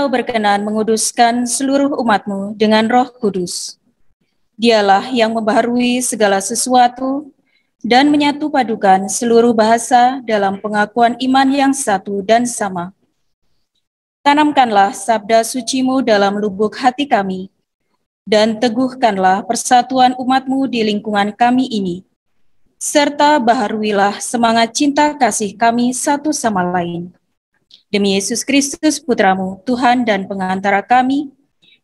Engkau berkenan menguduskan seluruh umat-Mu dengan Roh Kudus. Dialah yang membaharui segala sesuatu dan menyatu padukan seluruh bahasa dalam pengakuan iman yang satu dan sama. Tanamkanlah sabda suci-Mu dalam lubuk hati kami, dan teguhkanlah persatuan umat-Mu di lingkungan kami ini, serta baharuilah semangat cinta kasih kami satu sama lain. Demi Yesus Kristus, Putra-Mu, Tuhan dan pengantara kami,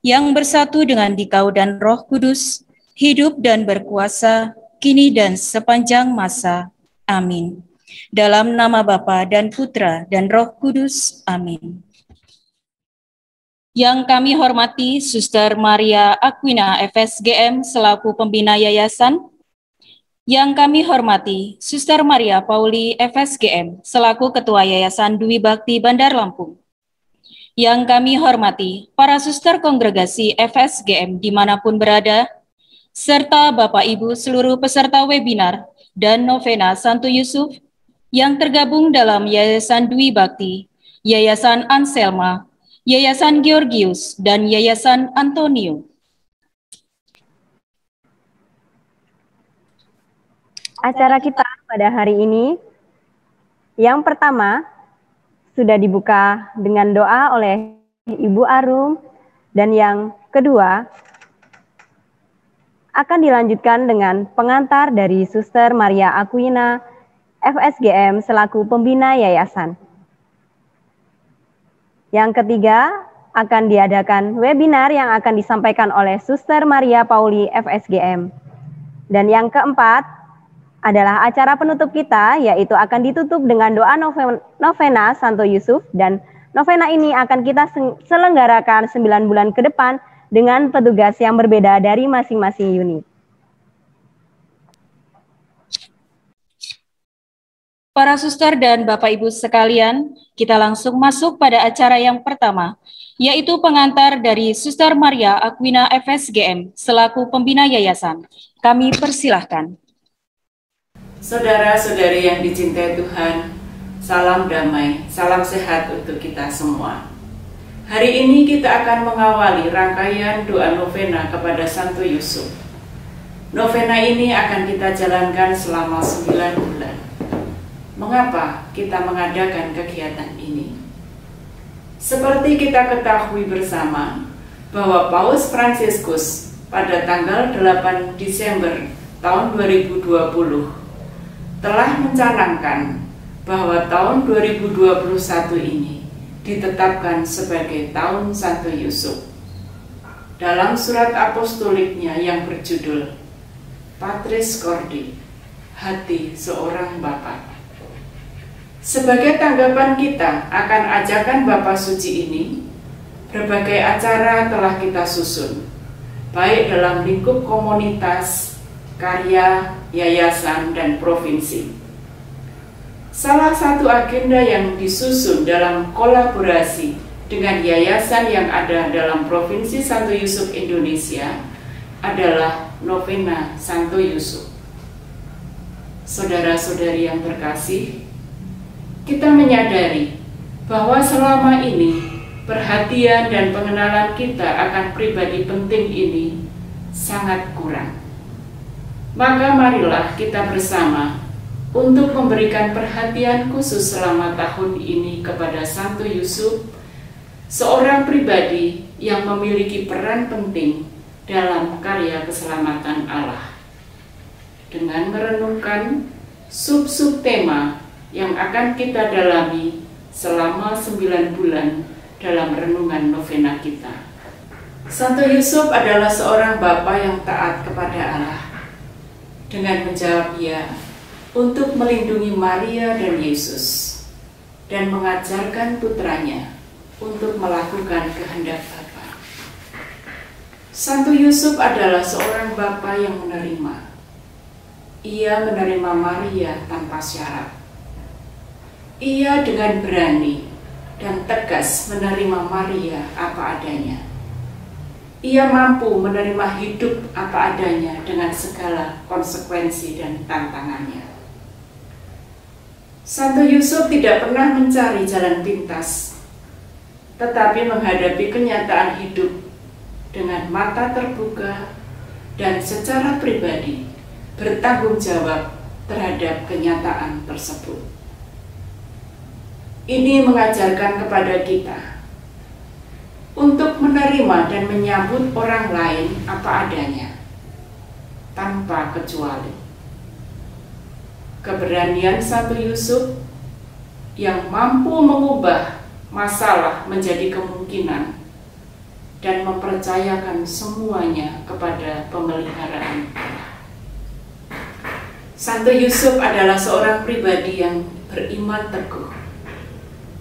yang bersatu dengan Dikau dan Roh Kudus, hidup dan berkuasa, kini dan sepanjang masa. Amin. Dalam nama Bapa dan Putra dan Roh Kudus. Amin. Yang kami hormati Suster Maria Aquina FSGM selaku pembina yayasan. Yang kami hormati Suster Maria Pauli FSGM selaku Ketua Yayasan Dwi Bakti Bandar Lampung. Yang kami hormati para suster kongregasi FSGM dimanapun berada, serta Bapak Ibu seluruh peserta webinar dan novena Santo Yusuf yang tergabung dalam Yayasan Dwi Bakti, Yayasan Anselma, Yayasan Georgius, dan Yayasan Antonio. Acara kita pada hari ini, yang pertama, sudah dibuka dengan doa oleh Ibu Arum, dan yang kedua, akan dilanjutkan dengan pengantar dari Suster Maria Aquina, FSGM selaku pembina yayasan. Yang ketiga, akan diadakan webinar yang akan disampaikan oleh Suster Maria Pauli FSGM. Dan yang keempat, adalah acara penutup kita, yaitu akan ditutup dengan doa novena Santo Yusuf, dan novena ini akan kita selenggarakan 9 bulan ke depan dengan petugas yang berbeda dari masing-masing unit. Para suster dan Bapak Ibu sekalian, kita langsung masuk pada acara yang pertama, yaitu pengantar dari Suster Maria Aquina FSGM selaku pembina yayasan. Kami persilahkan. Saudara-saudari yang dicintai Tuhan, salam damai, salam sehat untuk kita semua. Hari ini kita akan mengawali rangkaian doa novena kepada Santo Yusuf. Novena ini akan kita jalankan selama 9 bulan. Mengapa kita mengadakan kegiatan ini? Seperti kita ketahui bersama, bahwa Paus Fransiskus pada tanggal 8 Desember tahun 2020 telah mencanangkan bahwa tahun 2021 ini ditetapkan sebagai tahun Santo Yusuf. Dalam surat apostoliknya yang berjudul Patris Cordi, Hati Seorang Bapa. Sebagai tanggapan kita akan ajakan Bapa Suci ini, berbagai acara telah kita susun, baik dalam lingkup komunitas, karya, yayasan, dan provinsi. Salah satu agenda yang disusun dalam kolaborasi dengan yayasan yang ada dalam Provinsi Santo Yusuf Indonesia adalah novena Santo Yusuf. Saudara-saudari yang terkasih, kita menyadari bahwa selama ini perhatian dan pengenalan kita akan pribadi penting ini sangat kurang. Maka marilah kita bersama untuk memberikan perhatian khusus selama tahun ini kepada Santo Yusuf, seorang pribadi yang memiliki peran penting dalam karya keselamatan Allah. Dengan merenungkan sub-sub tema yang akan kita dalami selama 9 bulan dalam renungan novena kita. Santo Yusuf adalah seorang bapa yang taat kepada Allah, dengan menjawab ya untuk melindungi Maria dan Yesus, dan mengajarkan putranya untuk melakukan kehendak Bapa. Santo Yusuf adalah seorang bapa yang menerima. Ia menerima Maria tanpa syarat. Ia dengan berani dan tegas menerima Maria apa adanya. Ia mampu menerima hidup apa adanya dengan segala konsekuensi dan tantangannya. Santo Yusuf tidak pernah mencari jalan pintas. tetapi menghadapi kenyataan hidup dengan mata terbuka dan secara pribadi bertanggung jawab terhadap kenyataan tersebut. Ini mengajarkan kepada kita untuk menerima dan menyambut orang lain apa adanya, tanpa kecuali. Keberanian Santo Yusuf yang mampu mengubah masalah menjadi kemungkinan dan mempercayakan semuanya kepada pemeliharaan Allah. Santo Yusuf adalah seorang pribadi yang beriman teguh,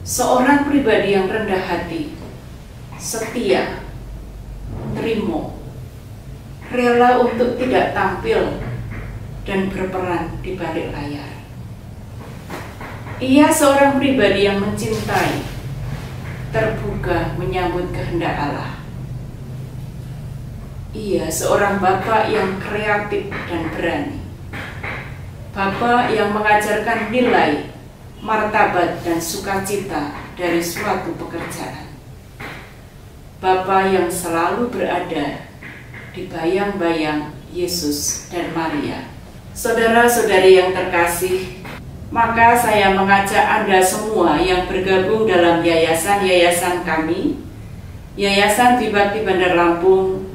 seorang pribadi yang rendah hati, setia, terima, rela untuk tidak tampil dan berperan di balik layar. Ia seorang pribadi yang mencintai, terbuka menyambut kehendak Allah. Ia seorang bapak yang kreatif dan berani, bapak yang mengajarkan nilai, martabat dan sukacita dari suatu pekerjaan. Bapak yang selalu berada di bayang-bayang Yesus dan Maria. Saudara-saudari yang terkasih, maka saya mengajak Anda semua yang bergabung dalam yayasan-yayasan kami, Yayasan Dwi-Bakti Bandar Lampung,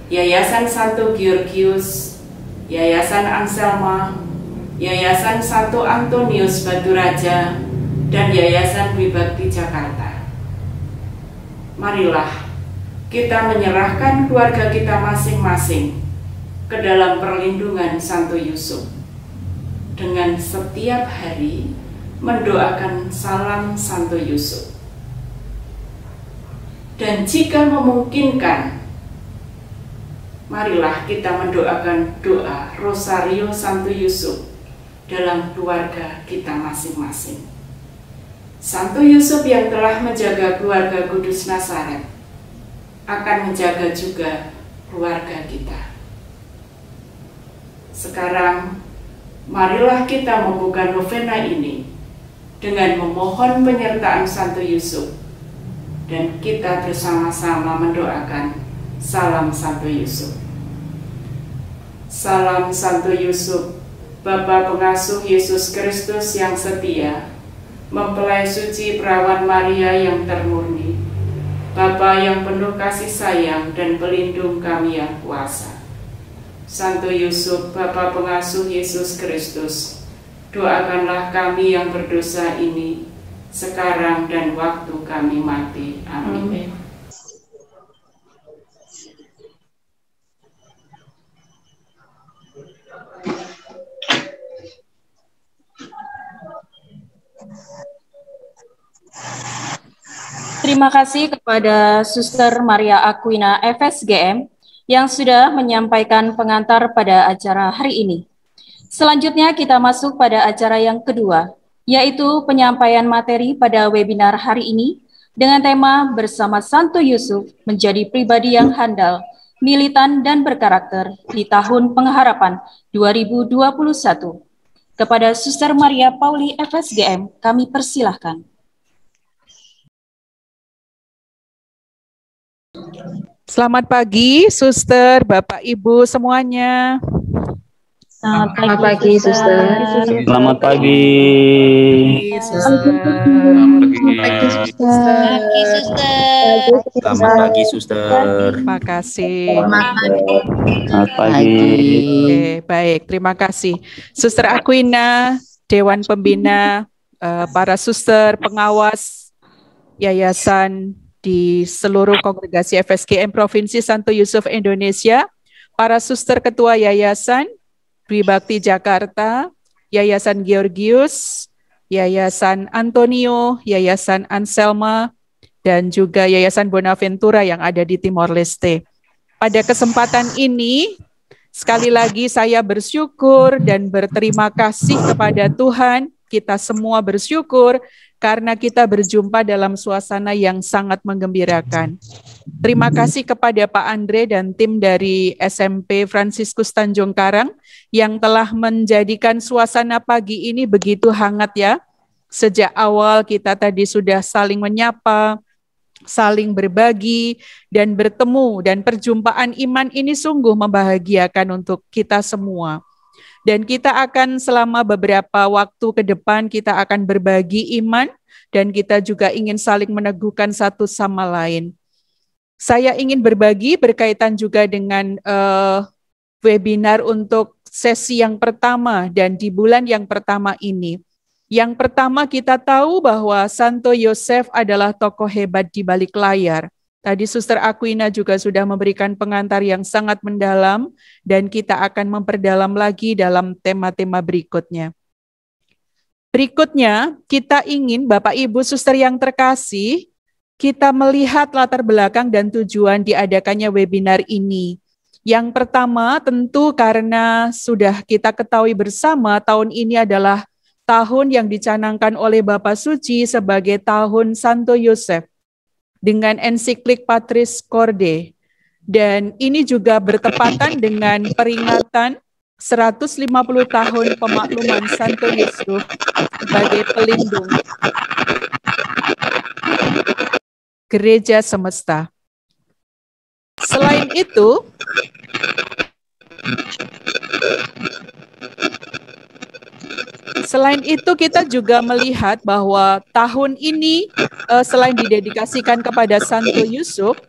Yayasan Santo Georgius, Yayasan Anselma, Yayasan Santo Antonius Batu Raja, dan Yayasan Dwi-Bakti Jakarta. Marilah kita menyerahkan keluarga kita masing-masing ke dalam perlindungan Santo Yusuf, dengan setiap hari mendoakan salam Santo Yusuf. Dan jika memungkinkan, marilah kita mendoakan doa Rosario Santo Yusuf dalam keluarga kita masing-masing. Santo Yusuf yang telah menjaga keluarga Kudus Nazaret akan menjaga juga keluarga kita. Sekarang, marilah kita membuka novena ini dengan memohon penyertaan Santo Yusuf, dan kita bersama-sama mendoakan salam Santo Yusuf. Salam Santo Yusuf, Bapa pengasuh Yesus Kristus yang setia, mempelai suci perawan Maria yang termurni, Bapa yang penuh kasih sayang dan pelindung kami yang kuasa. Santo Yusuf, Bapa pengasuh Yesus Kristus, doakanlah kami yang berdosa ini, sekarang dan waktu kami mati. Amin. Terima kasih kepada Suster Maria Aquina FSGM yang sudah menyampaikan pengantar pada acara hari ini. Selanjutnya kita masuk pada acara yang kedua, yaitu penyampaian materi pada webinar hari ini dengan tema Bersama Santo Yusuf Menjadi Pribadi yang Handal, Militan dan Berkarakter di Tahun Pengharapan 2021. Kepada Suster Maria Pauli FSGM, kami persilahkan. Selamat pagi, Suster, Bapak, Ibu semuanya. Selamat pagi, Suster. Selamat pagi. Selamat pagi, Suster. Terima kasih. Selamat pagi. Oke, baik, terima kasih. Suster Aquina, Dewan Pembina, para suster, pengawas, yayasan di seluruh kongregasi FSGM Provinsi Santo Yusuf Indonesia, para suster ketua yayasan, Dwi-Bakti Jakarta, Yayasan Georgius, Yayasan Antonio, Yayasan Anselma, dan juga Yayasan Bonaventura yang ada di Timor Leste. Pada kesempatan ini, sekali lagi saya bersyukur dan berterima kasih kepada Tuhan. Kita semua bersyukur karena kita berjumpa dalam suasana yang sangat menggembirakan. Terima kasih kepada Pak Andre dan tim dari SMP Fransiskus Tanjung Karang yang telah menjadikan suasana pagi ini begitu hangat ya. Sejak awal kita tadi sudah saling menyapa, saling berbagi dan bertemu, dan perjumpaan iman ini sungguh membahagiakan untuk kita semua. Dan kita akan selama beberapa waktu ke depan kita akan berbagi iman, dan kita juga ingin saling meneguhkan satu sama lain. Saya ingin berbagi berkaitan juga dengan webinar untuk sesi yang pertama dan di bulan yang pertama ini. Yang pertama kita tahu bahwa Santo Yosef adalah tokoh hebat di balik layar. Tadi Suster Aquina juga sudah memberikan pengantar yang sangat mendalam dan kita akan memperdalam lagi dalam tema-tema berikutnya. Berikutnya, kita ingin Bapak Ibu Suster yang terkasih, kita melihat latar belakang dan tujuan diadakannya webinar ini. Yang pertama tentu karena sudah kita ketahui bersama tahun ini adalah tahun yang dicanangkan oleh Bapak Suci sebagai tahun Santo Yosef dengan ensiklik Patris Corde. Dan ini juga bertepatan dengan peringatan 150 tahun pemakluman Santo Yusuf sebagai pelindung gereja semesta. Selain itu kita juga melihat bahwa tahun ini selain didedikasikan kepada Santo Yusuf,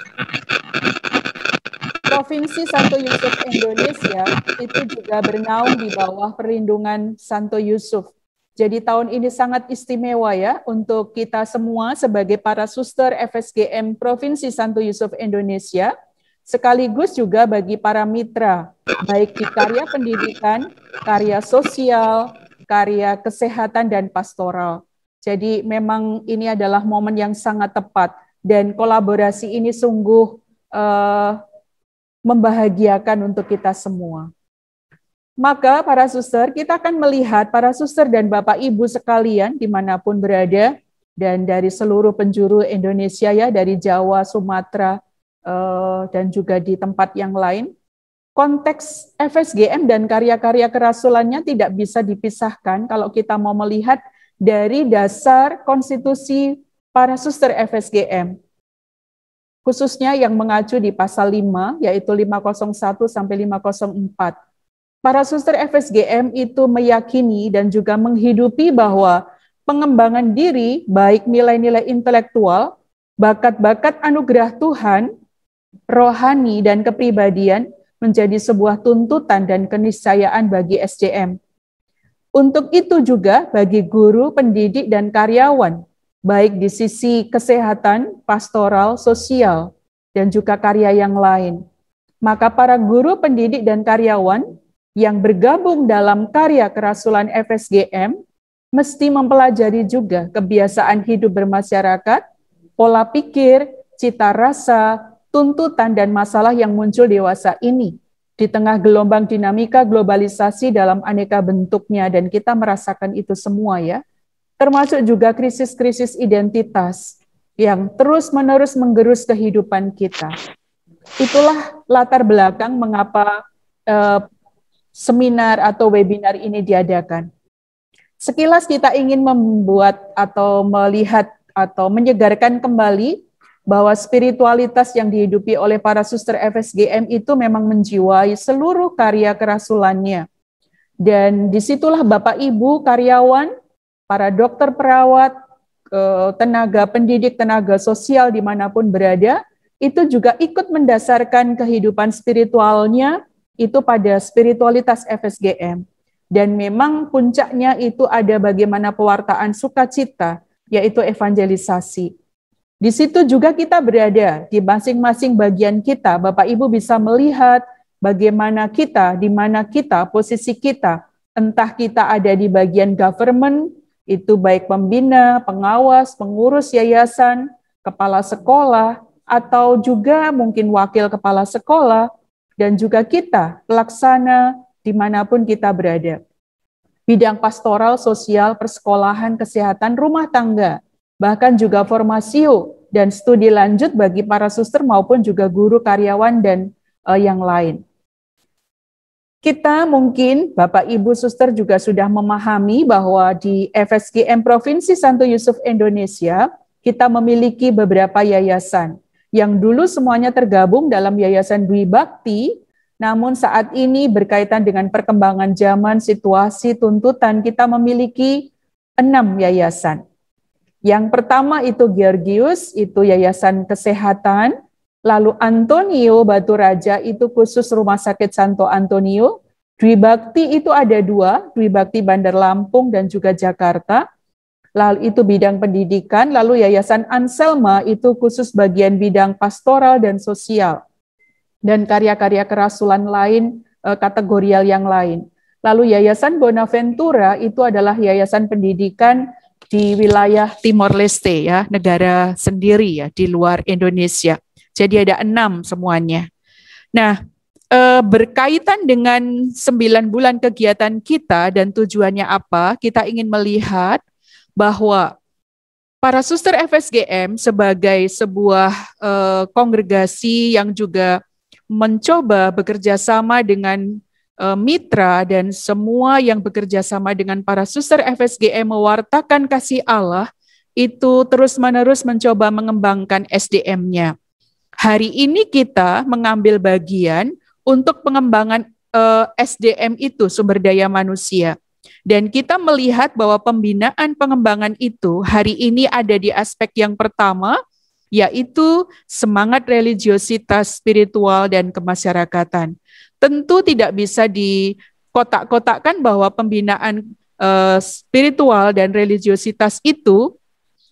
Provinsi Santo Yusuf Indonesia itu juga bernaung di bawah perlindungan Santo Yusuf. Jadi tahun ini sangat istimewa ya untuk kita semua sebagai para suster FSGM Provinsi Santo Yusuf Indonesia, sekaligus juga bagi para mitra, baik di karya pendidikan, karya sosial, karya kesehatan, dan pastoral. Jadi memang ini adalah momen yang sangat tepat dan kolaborasi ini sungguh membahagiakan untuk kita semua. Maka para suster, kita akan melihat para suster dan Bapak Ibu sekalian dimanapun berada, dan dari seluruh penjuru Indonesia ya, dari Jawa, Sumatera, dan juga di tempat yang lain. Konteks FSGM dan karya-karya kerasulannya tidak bisa dipisahkan kalau kita mau melihat dari dasar konstitusi para suster FSGM. Khususnya yang mengacu di pasal 5, yaitu 501 sampai 504. Para suster FSGM itu meyakini dan juga menghidupi bahwa pengembangan diri, baik nilai-nilai intelektual, bakat-bakat anugerah Tuhan, rohani, dan kepribadian menjadi sebuah tuntutan dan keniscayaan bagi SJM. Untuk itu juga bagi guru, pendidik, dan karyawan, baik di sisi kesehatan, pastoral, sosial, dan juga karya yang lain. Maka para guru, pendidik, dan karyawan yang bergabung dalam karya kerasulan FSGM mesti mempelajari juga kebiasaan hidup bermasyarakat, pola pikir, cita rasa, tuntutan, dan masalah yang muncul dewasa ini di tengah gelombang dinamika globalisasi dalam aneka bentuknya, dan kita merasakan itu semua ya, termasuk juga krisis-krisis identitas yang terus-menerus menggerus kehidupan kita. Itulah latar belakang mengapa seminar atau webinar ini diadakan. Sekilas kita ingin membuat atau melihat atau menyegarkan kembali bahwa spiritualitas yang dihidupi oleh para suster FSGM itu memang menjiwai seluruh karya kerasulannya. Dan disitulah Bapak Ibu karyawan, para dokter perawat, tenaga pendidik, tenaga sosial dimanapun berada, itu juga ikut mendasarkan kehidupan spiritualnya itu pada spiritualitas FSGM. Dan memang puncaknya itu ada bagaimana pewartaan sukacita, yaitu evangelisasi. Di situ juga kita berada, di masing-masing bagian kita, Bapak Ibu bisa melihat bagaimana kita, di mana kita, posisi kita, entah kita ada di bagian government, itu baik pembina, pengawas, pengurus yayasan, kepala sekolah, atau juga mungkin wakil kepala sekolah, dan juga kita, pelaksana, dimanapun kita berada. Bidang pastoral, sosial, persekolahan, kesehatan, rumah tangga, bahkan juga formasio dan studi lanjut bagi para suster maupun juga guru, karyawan, dan yang lain. Kita mungkin, Bapak Ibu Suster juga sudah memahami bahwa di FSGM Provinsi Santo Yusuf Indonesia, kita memiliki beberapa yayasan yang dulu semuanya tergabung dalam Yayasan Dwi Bakti, namun saat ini berkaitan dengan perkembangan zaman, situasi, tuntutan, kita memiliki 6 yayasan. Yang pertama itu Georgius, itu Yayasan Kesehatan. Lalu Antonio Batu Raja, itu khusus Rumah Sakit Santo Antonio. Dwi Bakti itu ada 2, Dwi Bakti Bandar Lampung dan juga Jakarta. Lalu itu bidang pendidikan, lalu Yayasan Anselma itu khusus bagian bidang pastoral dan sosial. Dan karya-karya kerasulan lain, kategorial yang lain. Lalu Yayasan Bonaventura itu adalah yayasan pendidikan di wilayah Timor Leste, ya, negara sendiri ya, di luar Indonesia. Jadi ada 6 semuanya. Nah, berkaitan dengan 9 bulan kegiatan kita dan tujuannya apa, kita ingin melihat bahwa para suster FSGM sebagai sebuah kongregasi yang juga mencoba bekerja sama dengan mitra dan semua yang bekerja sama dengan para suster FSGM mewartakan kasih Allah, itu terus-menerus mencoba mengembangkan SDM-nya. Hari ini kita mengambil bagian untuk pengembangan SDM itu, sumber daya manusia. Dan kita melihat bahwa pembinaan pengembangan itu hari ini ada di aspek yang pertama, yaitu semangat religiositas spiritual dan kemasyarakatan. Tentu tidak bisa dikotak-kotakkan bahwa pembinaan spiritual dan religiositas itu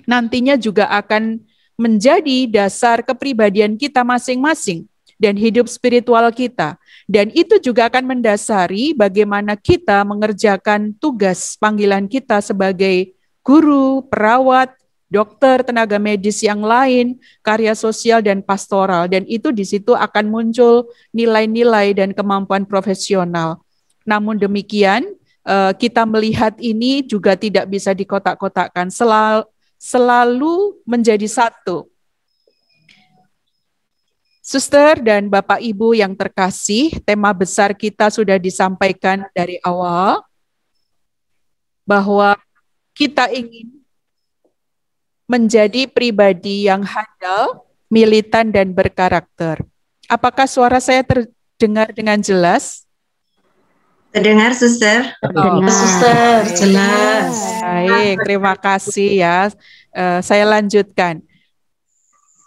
nantinya juga akan menjadi dasar kepribadian kita masing-masing dan hidup spiritual kita. Dan itu juga akan mendasari bagaimana kita mengerjakan tugas panggilan kita sebagai guru, perawat, dokter, tenaga medis yang lain, karya sosial dan pastoral. Dan itu di situ akan muncul nilai-nilai dan kemampuan profesional. Namun demikian, kita melihat ini juga tidak bisa dikotak-kotakkan, selalu menjadi satu. Suster dan Bapak Ibu yang terkasih, tema besar kita sudah disampaikan dari awal, bahwa kita ingin menjadi pribadi yang handal, militan, dan berkarakter. Apakah suara saya terdengar dengan jelas? Terdengar, Suster. Terdengar. Suster, jelas. Baik, terima kasih ya. Saya lanjutkan.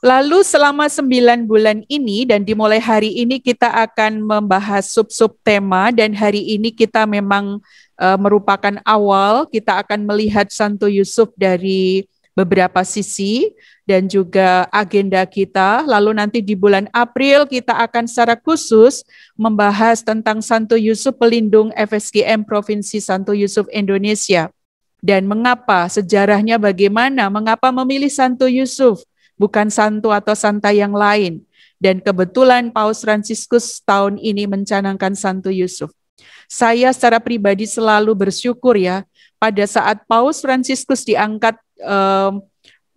Lalu selama 9 bulan ini dan dimulai hari ini kita akan membahas sub-sub tema, dan hari ini kita memang merupakan awal, kita akan melihat Santo Yusuf dari beberapa sisi dan juga agenda kita. Lalu nanti di bulan April kita akan secara khusus membahas tentang Santo Yusuf pelindung FSGM Provinsi Santo Yusuf Indonesia. Dan mengapa, sejarahnya bagaimana, mengapa memilih Santo Yusuf, bukan santo atau santa yang lain. Dan kebetulan Paus Fransiskus tahun ini mencanangkan Santo Yusuf. Saya secara pribadi selalu bersyukur ya, pada saat Paus Fransiskus diangkat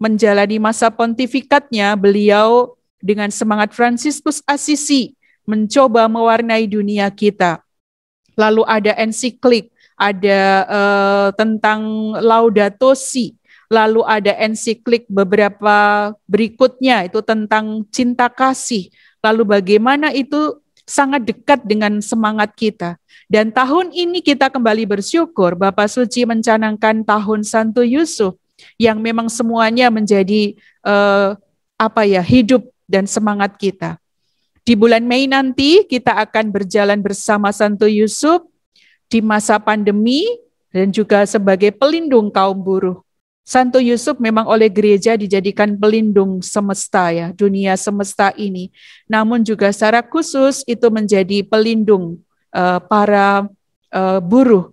menjalani masa pontifikatnya, beliau dengan semangat Fransiskus Asisi mencoba mewarnai dunia kita. Lalu ada ensiklik, ada tentang Laudato Si, lalu ada ensiklik beberapa berikutnya itu tentang cinta kasih. Lalu bagaimana itu sangat dekat dengan semangat kita. Dan tahun ini kita kembali bersyukur Bapak Suci mencanangkan tahun Santo Yusuf yang memang semuanya menjadi hidup dan semangat kita. Di bulan Mei nanti kita akan berjalan bersama Santo Yusuf di masa pandemi dan juga sebagai pelindung kaum buruh. Santo Yusuf memang oleh gereja dijadikan pelindung semesta ya, dunia semesta ini. Namun juga secara khusus itu menjadi pelindung para buruh.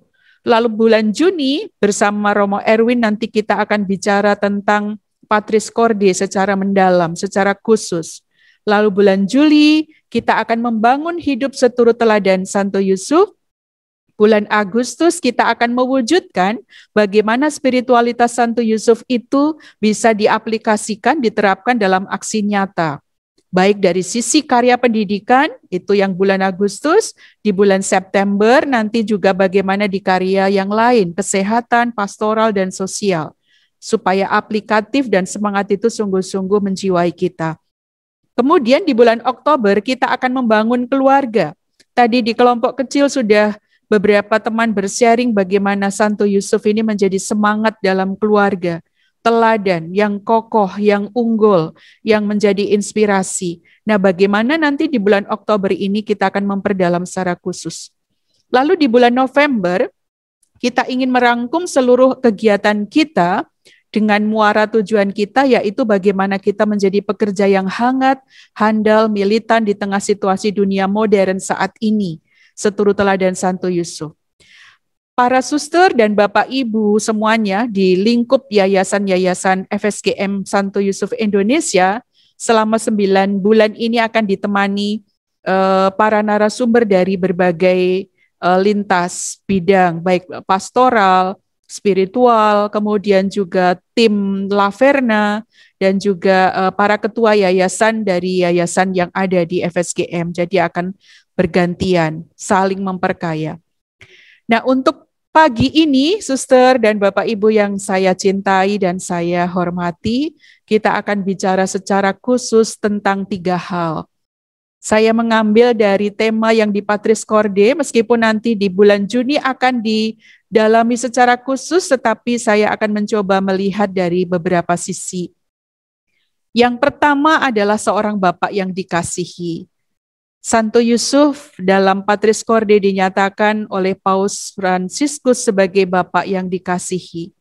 Lalu bulan Juni bersama Romo Erwin nanti kita akan bicara tentang Patris Corde secara mendalam, secara khusus. Lalu bulan Juli kita akan membangun hidup seturut teladan Santo Yusuf. Bulan Agustus kita akan mewujudkan bagaimana spiritualitas Santo Yusuf itu bisa diaplikasikan, diterapkan dalam aksi nyata. Baik dari sisi karya pendidikan, itu yang bulan Agustus, di bulan September nanti juga bagaimana di karya yang lain, kesehatan, pastoral, dan sosial. supaya aplikatif dan semangat itu sungguh-sungguh menjiwai kita. Kemudian di bulan Oktober kita akan membangun keluarga. Tadi di kelompok kecil sudah beberapa teman bersharing bagaimana Santo Yusuf ini menjadi semangat dalam keluarga, teladan, yang kokoh, yang unggul, yang menjadi inspirasi. Nah, bagaimana nanti di bulan Oktober ini kita akan memperdalam secara khusus. Lalu di bulan November, kita ingin merangkum seluruh kegiatan kita dengan muara tujuan kita, yaitu bagaimana kita menjadi pekerja yang hangat, handal, militan di tengah situasi dunia modern saat ini, seturut teladan Santo Yusuf. Para suster dan Bapak Ibu semuanya di lingkup yayasan-yayasan FSGM Santo Yusuf Indonesia selama 9 bulan ini akan ditemani para narasumber dari berbagai lintas bidang, baik pastoral, spiritual, kemudian juga tim Laverna, dan juga para ketua yayasan dari yayasan yang ada di FSGM. Jadi akan bergantian, saling memperkaya. Nah, untuk pagi ini, suster dan Bapak Ibu yang saya cintai dan saya hormati, kita akan bicara secara khusus tentang 3 hal. Saya mengambil dari tema yang di Patris Corde, meskipun nanti di bulan Juni akan didalami secara khusus, tetapi saya akan mencoba melihat dari beberapa sisi. Yang pertama adalah seorang bapak yang dikasihi. Santo Yusuf dalam Patris Corde dinyatakan oleh Paus Fransiskus sebagai bapak yang dikasihi.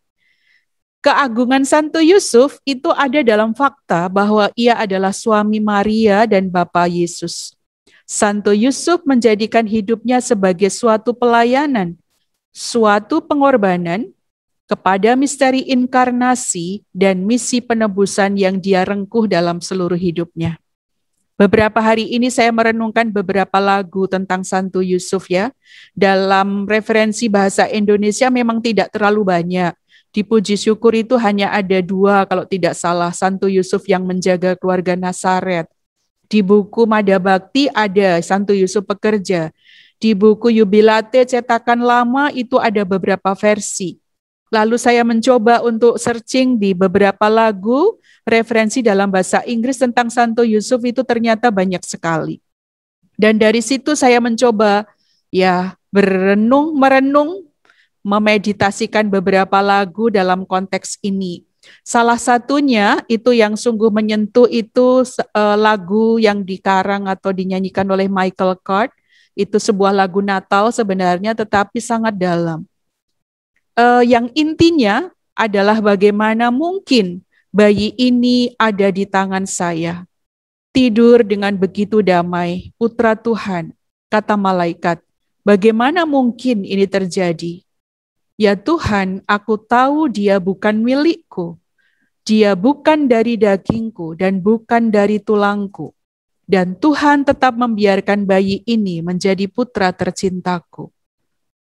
Keagungan Santo Yusuf itu ada dalam fakta bahwa ia adalah suami Maria dan Bapa Yesus. Santo Yusuf menjadikan hidupnya sebagai suatu pelayanan, suatu pengorbanan kepada misteri inkarnasi dan misi penebusan yang dia rengkuh dalam seluruh hidupnya. Beberapa hari ini saya merenungkan beberapa lagu tentang Santo Yusuf ya. Dalam referensi bahasa Indonesia memang tidak terlalu banyak. Di Puji Syukur itu hanya ada 2 kalau tidak salah, Santo Yusuf yang menjaga keluarga Nazaret. Di buku Mada Bakti ada Santo Yusuf Pekerja. Di buku Yubilate cetakan lama itu ada beberapa versi. Lalu saya mencoba untuk searching di beberapa lagu, referensi dalam bahasa Inggris tentang Santo Yusuf itu ternyata banyak sekali. Dan dari situ saya mencoba ya merenung, memeditasikan beberapa lagu dalam konteks ini. Salah satunya itu yang sungguh menyentuh itu lagu yang dikarang atau dinyanyikan oleh Michael Card. Itu sebuah lagu Natal sebenarnya tetapi sangat dalam. Yang intinya adalah bagaimana mungkin bayi ini ada di tangan saya. Tidur dengan begitu damai, putra Tuhan, kata malaikat. Bagaimana mungkin ini terjadi? Ya Tuhan, aku tahu dia bukan milikku. Dia bukan dari dagingku dan bukan dari tulangku. Dan Tuhan tetap membiarkan bayi ini menjadi putra tercintaku.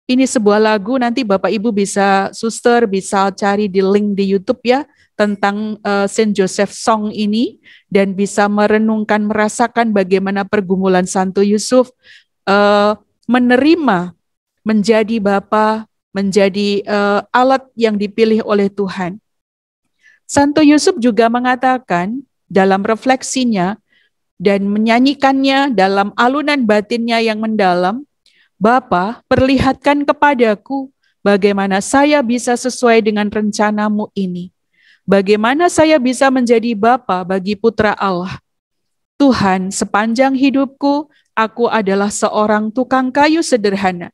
Ini sebuah lagu, nanti Bapak Ibu bisa, suster bisa cari di link di YouTube ya, tentang Saint Joseph Song ini, dan bisa merenungkan, merasakan bagaimana pergumulan Santo Yusuf menerima menjadi Bapa, menjadi alat yang dipilih oleh Tuhan. Santo Yusuf juga mengatakan dalam refleksinya dan menyanyikannya dalam alunan batinnya yang mendalam, Bapa, perlihatkan kepadaku bagaimana saya bisa sesuai dengan rencanamu ini. Bagaimana saya bisa menjadi Bapa bagi putra Allah. Tuhan, sepanjang hidupku, aku adalah seorang tukang kayu sederhana.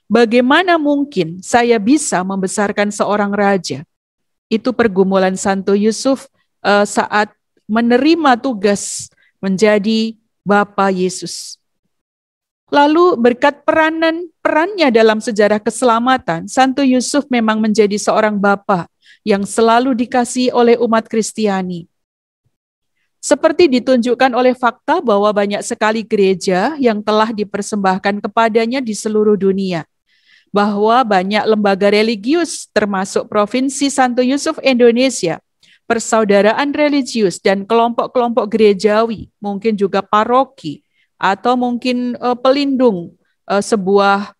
Bagaimana mungkin saya bisa membesarkan seorang raja? Itu pergumulan Santo Yusuf saat menerima tugas menjadi Bapa Yesus. Lalu berkat perannya dalam sejarah keselamatan, Santo Yusuf memang menjadi seorang bapa yang selalu dikasihi oleh umat Kristiani. Seperti ditunjukkan oleh fakta bahwa banyak sekali gereja yang telah dipersembahkan kepadanya di seluruh dunia. Bahwa banyak lembaga religius termasuk Provinsi Santo Yusuf Indonesia, persaudaraan religius dan kelompok-kelompok gerejawi, mungkin juga paroki, atau mungkin pelindung sebuah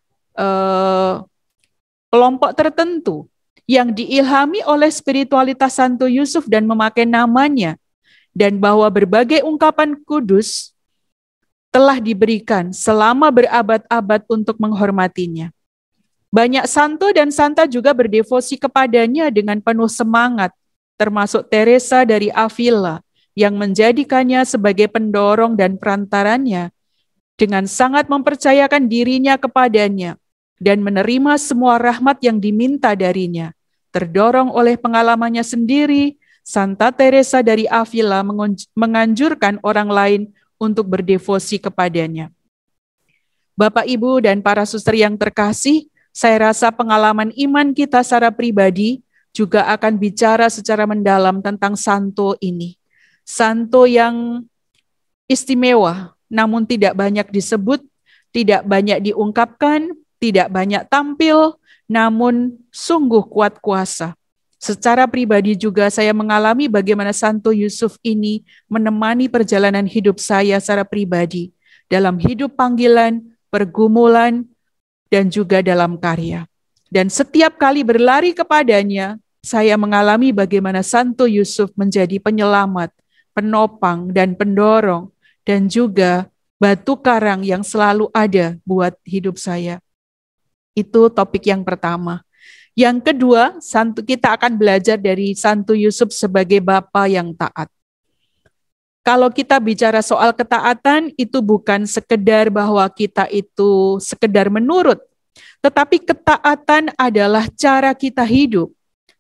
kelompok tertentu yang diilhami oleh spiritualitas Santo Yusuf dan memakai namanya, dan bahwa berbagai ungkapan kudus telah diberikan selama berabad-abad untuk menghormatinya. Banyak santo dan santa juga berdevosi kepadanya dengan penuh semangat, termasuk Teresa dari Avila yang menjadikannya sebagai pendorong dan perantaranya, dengan sangat mempercayakan dirinya kepadanya dan menerima semua rahmat yang diminta darinya. Terdorong oleh pengalamannya sendiri, Santa Teresa dari Avila menganjurkan orang lain untuk berdevosi kepadanya. Bapak, Ibu, dan para suster yang terkasih, saya rasa pengalaman iman kita secara pribadi juga akan bicara secara mendalam tentang santo ini. Santo yang istimewa, namun tidak banyak disebut, tidak banyak diungkapkan, tidak banyak tampil, namun sungguh kuat kuasa. Secara pribadi juga saya mengalami bagaimana Santo Yusuf ini menemani perjalanan hidup saya secara pribadi, dalam hidup panggilan, pergumulan, dan juga dalam karya. Dan setiap kali berlari kepadanya, saya mengalami bagaimana Santo Yusuf menjadi penyelamat, penopang, dan pendorong, dan juga batu karang yang selalu ada buat hidup saya. Itu topik yang pertama. Yang kedua, kita akan belajar dari Santo Yusuf sebagai bapa yang taat. Kalau kita bicara soal ketaatan, itu bukan sekedar bahwa kita itu sekedar menurut, tetapi ketaatan adalah cara kita hidup.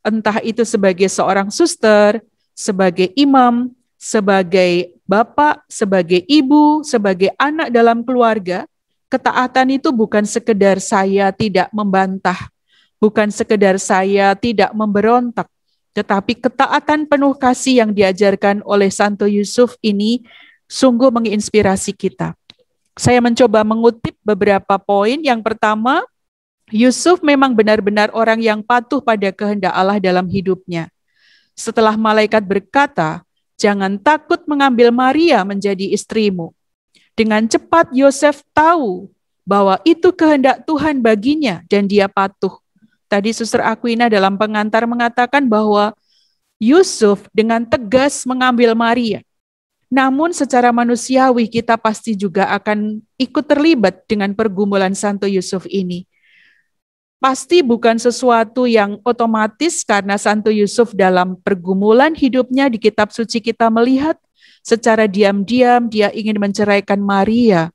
Entah itu sebagai seorang suster, sebagai imam, sebagai bapak, sebagai ibu, sebagai anak dalam keluarga. Ketaatan itu bukan sekedar saya tidak membantah, bukan sekedar saya tidak memberontak, tetapi ketaatan penuh kasih yang diajarkan oleh Santo Yusuf ini sungguh menginspirasi kita. Saya mencoba mengutip beberapa poin. Yang pertama, Yusuf memang benar-benar orang yang patuh pada kehendak Allah dalam hidupnya. Setelah malaikat berkata, "Jangan takut mengambil Maria menjadi istrimu." Dengan cepat Yosef tahu bahwa itu kehendak Tuhan baginya dan dia patuh. Tadi Suster Aquina dalam pengantar mengatakan bahwa Yusuf dengan tegas mengambil Maria. Namun secara manusiawi kita pasti juga akan ikut terlibat dengan pergumulan Santo Yusuf ini. Pasti bukan sesuatu yang otomatis karena Santo Yusuf dalam pergumulan hidupnya di kitab suci kita melihat secara diam-diam dia ingin menceraikan Maria.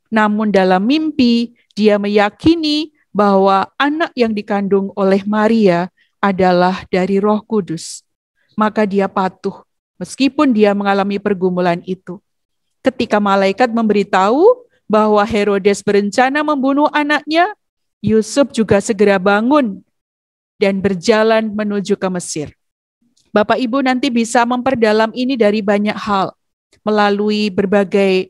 Namun dalam mimpi dia meyakini bahwa anak yang dikandung oleh Maria adalah dari Roh Kudus. Maka dia patuh meskipun dia mengalami pergumulan itu. Ketika malaikat memberitahu bahwa Herodes berencana membunuh anaknya, Yusuf juga segera bangun dan berjalan menuju ke Mesir. Bapak Ibu nanti bisa memperdalam ini dari banyak hal, melalui berbagai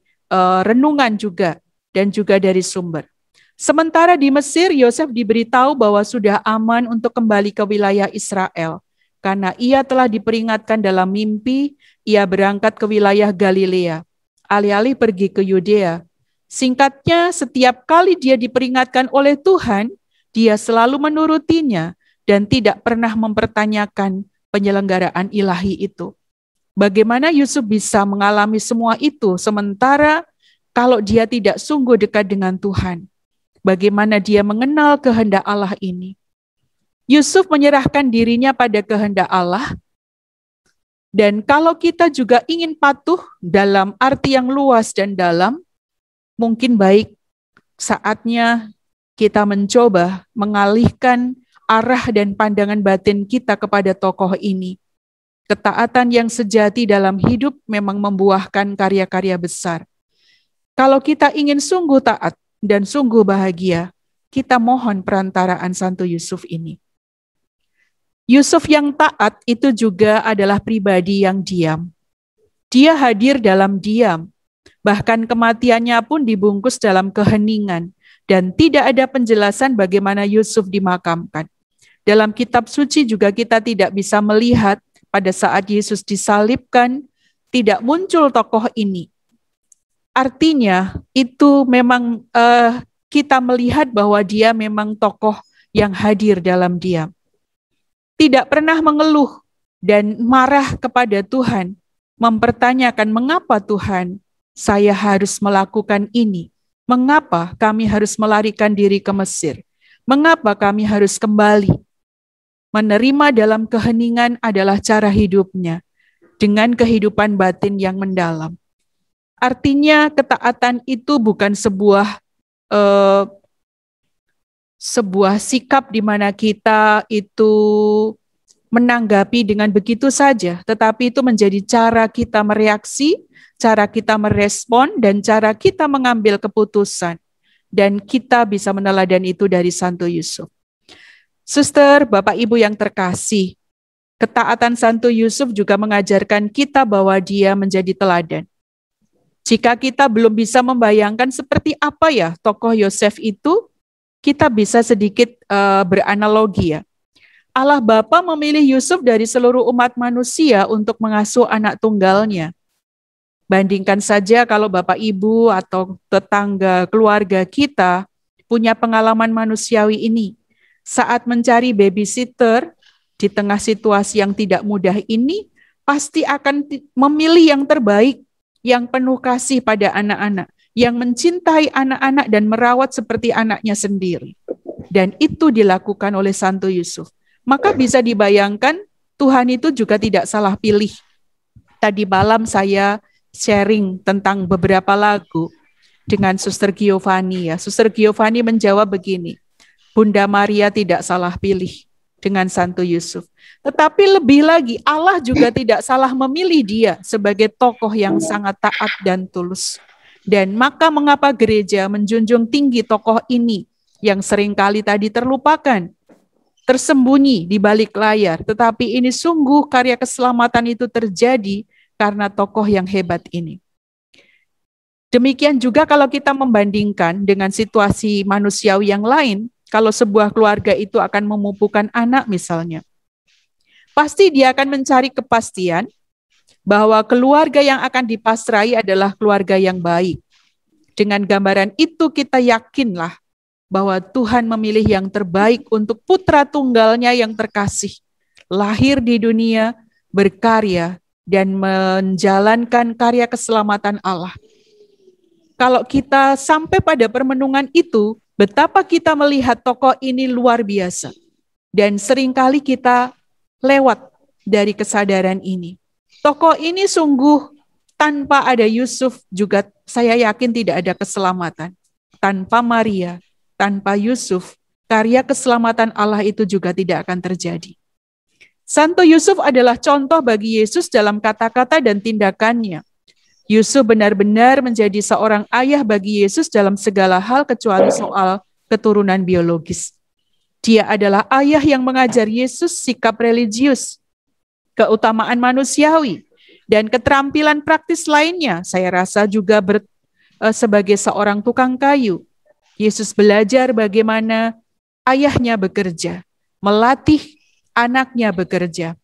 renungan juga, dan juga dari sumber. Sementara di Mesir, Yosef diberitahu bahwa sudah aman untuk kembali ke wilayah Israel, karena ia telah diperingatkan dalam mimpi, ia berangkat ke wilayah Galilea, alih-alih pergi ke Yudea. Singkatnya, setiap kali dia diperingatkan oleh Tuhan, dia selalu menurutinya dan tidak pernah mempertanyakan penyelenggaraan ilahi itu. Bagaimana Yusuf bisa mengalami semua itu sementara kalau dia tidak sungguh dekat dengan Tuhan? Bagaimana dia mengenal kehendak Allah ini? Yusuf menyerahkan dirinya pada kehendak Allah. Dan kalau kita juga ingin patuh dalam arti yang luas dan dalam, mungkin baik saatnya kita mencoba mengalihkan arah dan pandangan batin kita kepada tokoh ini. Ketaatan yang sejati dalam hidup memang membuahkan karya-karya besar. Kalau kita ingin sungguh taat dan sungguh bahagia, kita mohon perantaraan Santo Yusuf ini. Yusuf yang taat itu juga adalah pribadi yang diam. Dia hadir dalam diam, bahkan kematiannya pun dibungkus dalam keheningan, dan tidak ada penjelasan bagaimana Yusuf dimakamkan. Dalam kitab suci juga kita tidak bisa melihat pada saat Yesus disalibkan, tidak muncul tokoh ini. Artinya itu memang kita melihat bahwa dia memang tokoh yang hadir dalam diam. tidak pernah mengeluh dan marah kepada Tuhan, mempertanyakan mengapa Tuhan saya harus melakukan ini, mengapa kami harus melarikan diri ke Mesir, mengapa kami harus kembali. Menerima dalam keheningan adalah cara hidupnya, dengan kehidupan batin yang mendalam. Artinya ketaatan itu bukan sebuah sikap di mana kita itu menanggapi dengan begitu saja, tetapi itu menjadi cara kita mereaksi, cara kita merespon, dan cara kita mengambil keputusan. Dan kita bisa meneladan itu dari Santo Yusuf. Suster, Bapak Ibu yang terkasih, ketaatan Santo Yusuf juga mengajarkan kita bahwa dia menjadi teladan. Jika kita belum bisa membayangkan seperti apa ya tokoh Yosef itu, kita bisa sedikit beranalogi ya. Allah Bapa memilih Yusuf dari seluruh umat manusia untuk mengasuh anak tunggalnya. Bandingkan saja kalau Bapak Ibu atau tetangga keluarga kita punya pengalaman manusiawi ini. Saat mencari babysitter di tengah situasi yang tidak mudah ini, pasti akan memilih yang terbaik, yang penuh kasih pada anak-anak, yang mencintai anak-anak dan merawat seperti anaknya sendiri. Dan itu dilakukan oleh Santo Yusuf. Maka bisa dibayangkan Tuhan itu juga tidak salah pilih. Tadi malam saya sharing tentang beberapa lagu dengan Suster Giovanni ya. Suster Giovanni menjawab begini, Bunda Maria tidak salah pilih dengan Santo Yusuf. Tetapi lebih lagi, Allah juga tidak salah memilih dia sebagai tokoh yang sangat taat dan tulus. Dan maka mengapa gereja menjunjung tinggi tokoh ini yang seringkali tadi terlupakan, tersembunyi di balik layar. Tetapi ini sungguh karya keselamatan itu terjadi karena tokoh yang hebat ini. Demikian juga kalau kita membandingkan dengan situasi manusiawi yang lain, kalau sebuah keluarga itu akan memupukkan anak misalnya, pasti dia akan mencari kepastian bahwa keluarga yang akan dipasrai adalah keluarga yang baik. Dengan gambaran itu kita yakinlah bahwa Tuhan memilih yang terbaik untuk putra tunggalnya yang terkasih, lahir di dunia, berkarya, dan menjalankan karya keselamatan Allah. Kalau kita sampai pada permenungan itu, betapa kita melihat tokoh ini luar biasa. Dan seringkali kita lewat dari kesadaran ini. Tokoh ini sungguh tanpa ada Yusuf juga saya yakin tidak ada keselamatan. Tanpa Maria, tanpa Yusuf, karya keselamatan Allah itu juga tidak akan terjadi. Santo Yusuf adalah contoh bagi Yesus dalam kata-kata dan tindakannya. Yusuf benar-benar menjadi seorang ayah bagi Yesus dalam segala hal kecuali soal keturunan biologis. Dia adalah ayah yang mengajar Yesus sikap religius, keutamaan manusiawi, dan keterampilan praktis lainnya. Saya rasa juga sebagai seorang tukang kayu, Yesus belajar bagaimana ayahnya bekerja, melatih anaknya bekerja,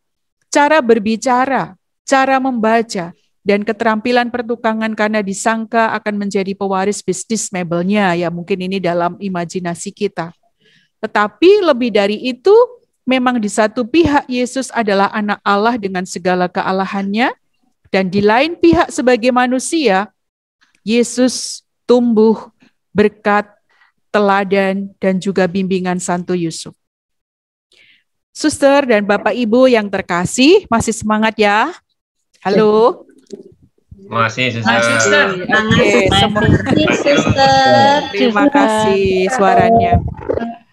cara berbicara, cara membaca, dan keterampilan pertukangan karena disangka akan menjadi pewaris bisnis mebelnya. Ya mungkin ini dalam imajinasi kita. Tetapi lebih dari itu, memang di satu pihak Yesus adalah anak Allah dengan segala kealahannya, dan di lain pihak sebagai manusia, Yesus tumbuh berkat, teladan, dan juga bimbingan Santo Yusuf. Suster dan Bapak Ibu yang terkasih, masih semangat ya? Halo? Masih, Suster. Oke, terima kasih suaranya.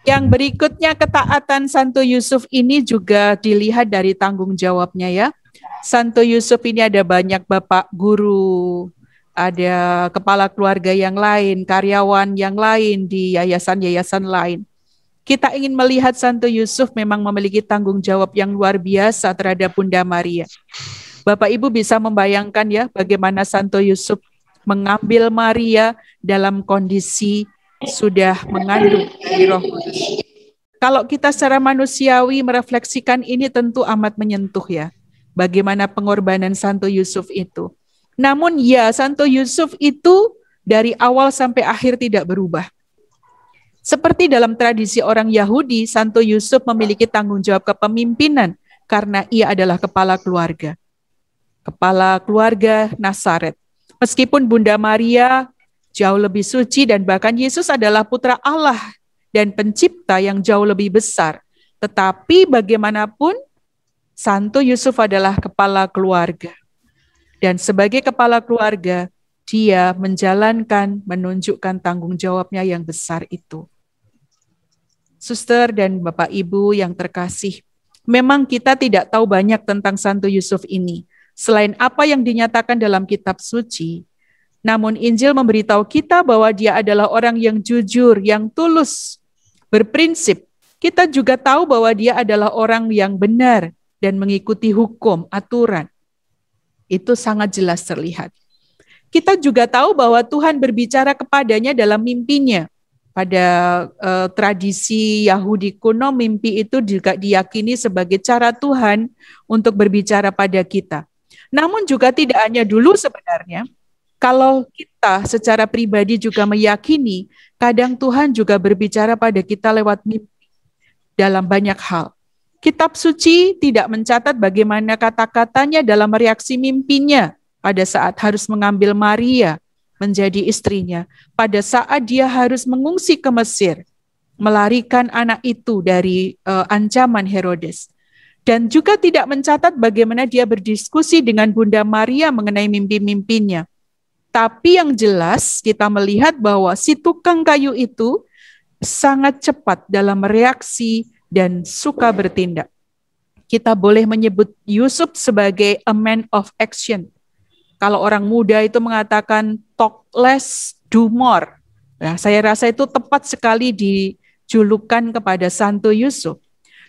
Yang berikutnya ketaatan Santo Yusuf ini juga dilihat dari tanggung jawabnya ya. Santo Yusuf ini ada banyak bapak guru, ada kepala keluarga yang lain, karyawan yang lain di yayasan-yayasan lain. Kita ingin melihat Santo Yusuf memang memiliki tanggung jawab yang luar biasa terhadap Bunda Maria. Bapak Ibu bisa membayangkan ya bagaimana Santo Yusuf mengambil Maria dalam kondisi sudah mengandung dari Roh Kudus. Kalau kita secara manusiawi merefleksikan ini tentu amat menyentuh ya. Bagaimana pengorbanan Santo Yusuf itu. Namun ya, Santo Yusuf itu dari awal sampai akhir tidak berubah. Seperti dalam tradisi orang Yahudi, Santo Yusuf memiliki tanggung jawab kepemimpinan karena ia adalah kepala keluarga. Kepala keluarga Nazaret. Meskipun Bunda Maria jauh lebih suci dan bahkan Yesus adalah putra Allah dan pencipta yang jauh lebih besar. Tetapi bagaimanapun, Santo Yusuf adalah kepala keluarga. Dan sebagai kepala keluarga, dia menunjukkan tanggung jawabnya yang besar itu. Suster dan Bapak Ibu yang terkasih, memang kita tidak tahu banyak tentang Santo Yusuf ini, selain apa yang dinyatakan dalam kitab suci. Namun Injil memberitahu kita bahwa dia adalah orang yang jujur, yang tulus, berprinsip. Kita juga tahu bahwa dia adalah orang yang benar dan mengikuti hukum, aturan. Itu sangat jelas terlihat. Kita juga tahu bahwa Tuhan berbicara kepadanya dalam mimpinya. Pada tradisi Yahudi kuno, mimpi itu juga diyakini sebagai cara Tuhan untuk berbicara pada kita. Namun juga tidak hanya dulu sebenarnya, kalau kita secara pribadi juga meyakini, kadang Tuhan juga berbicara pada kita lewat mimpi dalam banyak hal. Kitab suci tidak mencatat bagaimana kata-katanya dalam reaksi mimpinya pada saat harus mengambil Maria menjadi istrinya, pada saat dia harus mengungsi ke Mesir, melarikan anak itu dari ancaman Herodes. Dan juga tidak mencatat bagaimana dia berdiskusi dengan Bunda Maria mengenai mimpi-mimpinya. Tapi yang jelas kita melihat bahwa si tukang kayu itu sangat cepat dalam reaksi dan suka bertindak. Kita boleh menyebut Yusuf sebagai a man of action. Kalau orang muda itu mengatakan talk less, do more. Nah, saya rasa itu tepat sekali dijulukan kepada Santo Yusuf.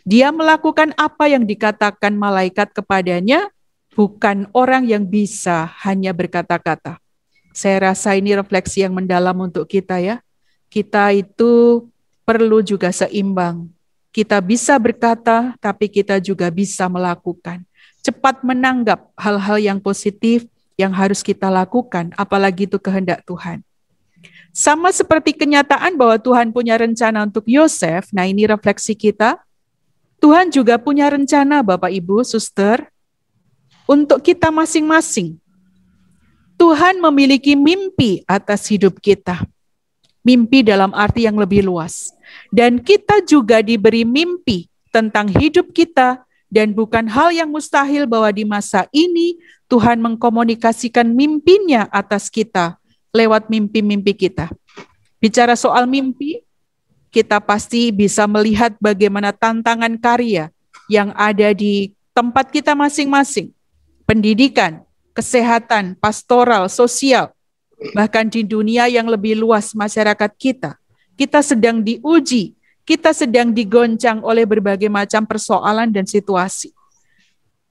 Dia melakukan apa yang dikatakan malaikat kepadanya, bukan orang yang bisa hanya berkata-kata. Saya rasa ini refleksi yang mendalam untuk kita ya. Kita itu perlu juga seimbang. Kita bisa berkata, tapi kita juga bisa melakukan. Cepat menanggap hal-hal yang positif yang harus kita lakukan, apalagi itu kehendak Tuhan. Sama seperti kenyataan bahwa Tuhan punya rencana untuk Yosef, nah ini refleksi kita, Tuhan juga punya rencana Bapak Ibu, Suster, untuk kita masing-masing. Tuhan memiliki mimpi atas hidup kita. Mimpi dalam arti yang lebih luas. Dan kita juga diberi mimpi tentang hidup kita, dan bukan hal yang mustahil bahwa di masa ini Tuhan mengkomunikasikan mimpinya atas kita lewat mimpi-mimpi kita. Bicara soal mimpi, kita pasti bisa melihat bagaimana tantangan karya yang ada di tempat kita masing-masing. Pendidikan, kesehatan, pastoral, sosial, bahkan di dunia yang lebih luas masyarakat kita. Kita sedang diuji, kita sedang digoncang oleh berbagai macam persoalan dan situasi.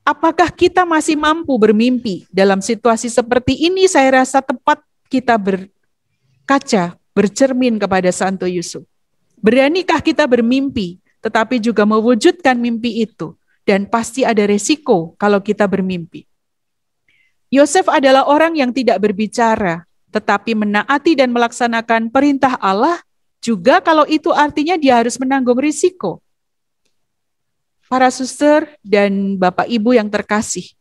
Apakah kita masih mampu bermimpi dalam situasi seperti ini? Saya rasa tepat kita berkaca, bercermin kepada Santo Yusuf. Beranikah kita bermimpi, tetapi juga mewujudkan mimpi itu? Dan pasti ada resiko kalau kita bermimpi. Yosef adalah orang yang tidak berbicara, tetapi menaati dan melaksanakan perintah Allah, juga kalau itu artinya dia harus menanggung risiko. Para suster dan Bapak Ibu yang terkasih,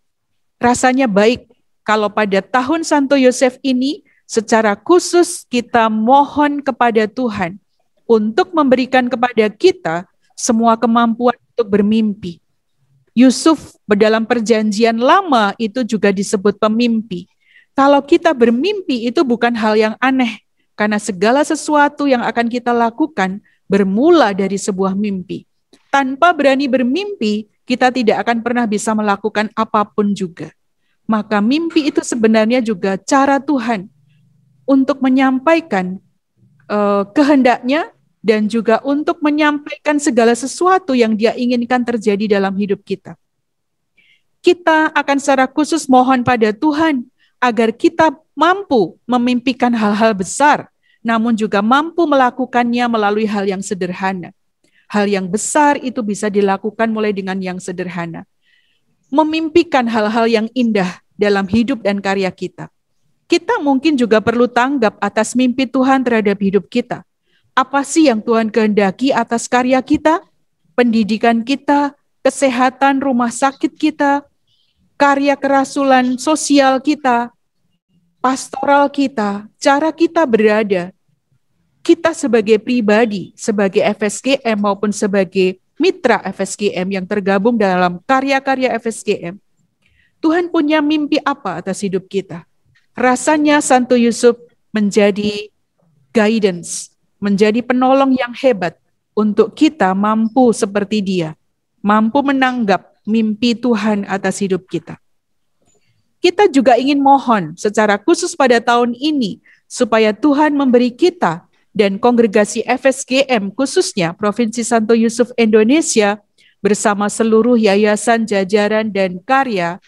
rasanya baik kalau pada tahun Santo Yosef ini secara khusus kita mohon kepada Tuhan untuk memberikan kepada kita semua kemampuan untuk bermimpi. Yusuf dalam perjanjian lama itu juga disebut pemimpi. Kalau kita bermimpi itu bukan hal yang aneh, karena segala sesuatu yang akan kita lakukan bermula dari sebuah mimpi. Tanpa berani bermimpi, kita tidak akan pernah bisa melakukan apapun juga. Maka mimpi itu sebenarnya juga cara Tuhan untuk menyampaikan kehendaknya dan juga untuk menyampaikan segala sesuatu yang Dia inginkan terjadi dalam hidup kita. Kita akan secara khusus mohon pada Tuhan agar kita mampu memimpikan hal-hal besar, namun juga mampu melakukannya melalui hal yang sederhana. Hal yang besar itu bisa dilakukan mulai dengan yang sederhana. Memimpikan hal-hal yang indah dalam hidup dan karya kita. Kita mungkin juga perlu tanggap atas mimpi Tuhan terhadap hidup kita. Apa sih yang Tuhan kehendaki atas karya kita, pendidikan kita, kesehatan rumah sakit kita, karya kerasulan sosial kita, pastoral kita, cara kita berada. Kita sebagai pribadi, sebagai FSGM maupun sebagai mitra FSGM yang tergabung dalam karya-karya FSGM, Tuhan punya mimpi apa atas hidup kita? Rasanya Santo Yusuf menjadi guidance, menjadi penolong yang hebat untuk kita mampu seperti dia, mampu menanggap mimpi Tuhan atas hidup kita. Kita juga ingin mohon secara khusus pada tahun ini supaya Tuhan memberi kita dan kongregasi FSGM khususnya Provinsi Santo Yusuf Indonesia bersama seluruh yayasan, jajaran, dan karya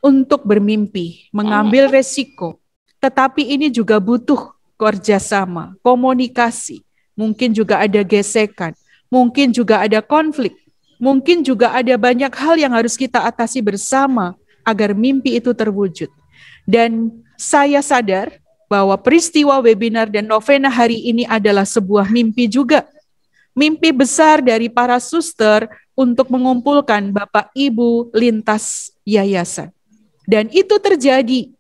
untuk bermimpi, mengambil resiko. Tetapi ini juga butuh kerjasama, komunikasi. Mungkin juga ada gesekan, mungkin juga ada konflik, mungkin juga ada banyak hal yang harus kita atasi bersama agar mimpi itu terwujud. Dan saya sadar bahwa peristiwa webinar dan novena hari ini adalah sebuah mimpi juga. Mimpi besar dari para suster untuk mengumpulkan Bapak Ibu lintas yayasan. Dan itu terjadi.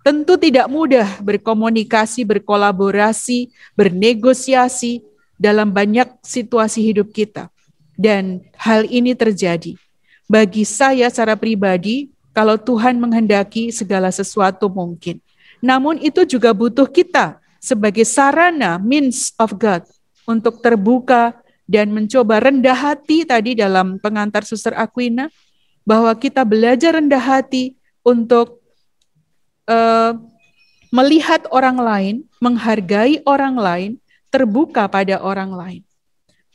Tentu tidak mudah berkomunikasi, berkolaborasi, bernegosiasi dalam banyak situasi hidup kita. Dan hal ini terjadi. Bagi saya secara pribadi, kalau Tuhan menghendaki segala sesuatu mungkin. Namun itu juga butuh kita sebagai sarana, means of God, untuk terbuka dan mencoba rendah hati tadi dalam pengantar Suster Aquina, bahwa kita belajar rendah hati untuk melihat orang lain, menghargai orang lain, terbuka pada orang lain.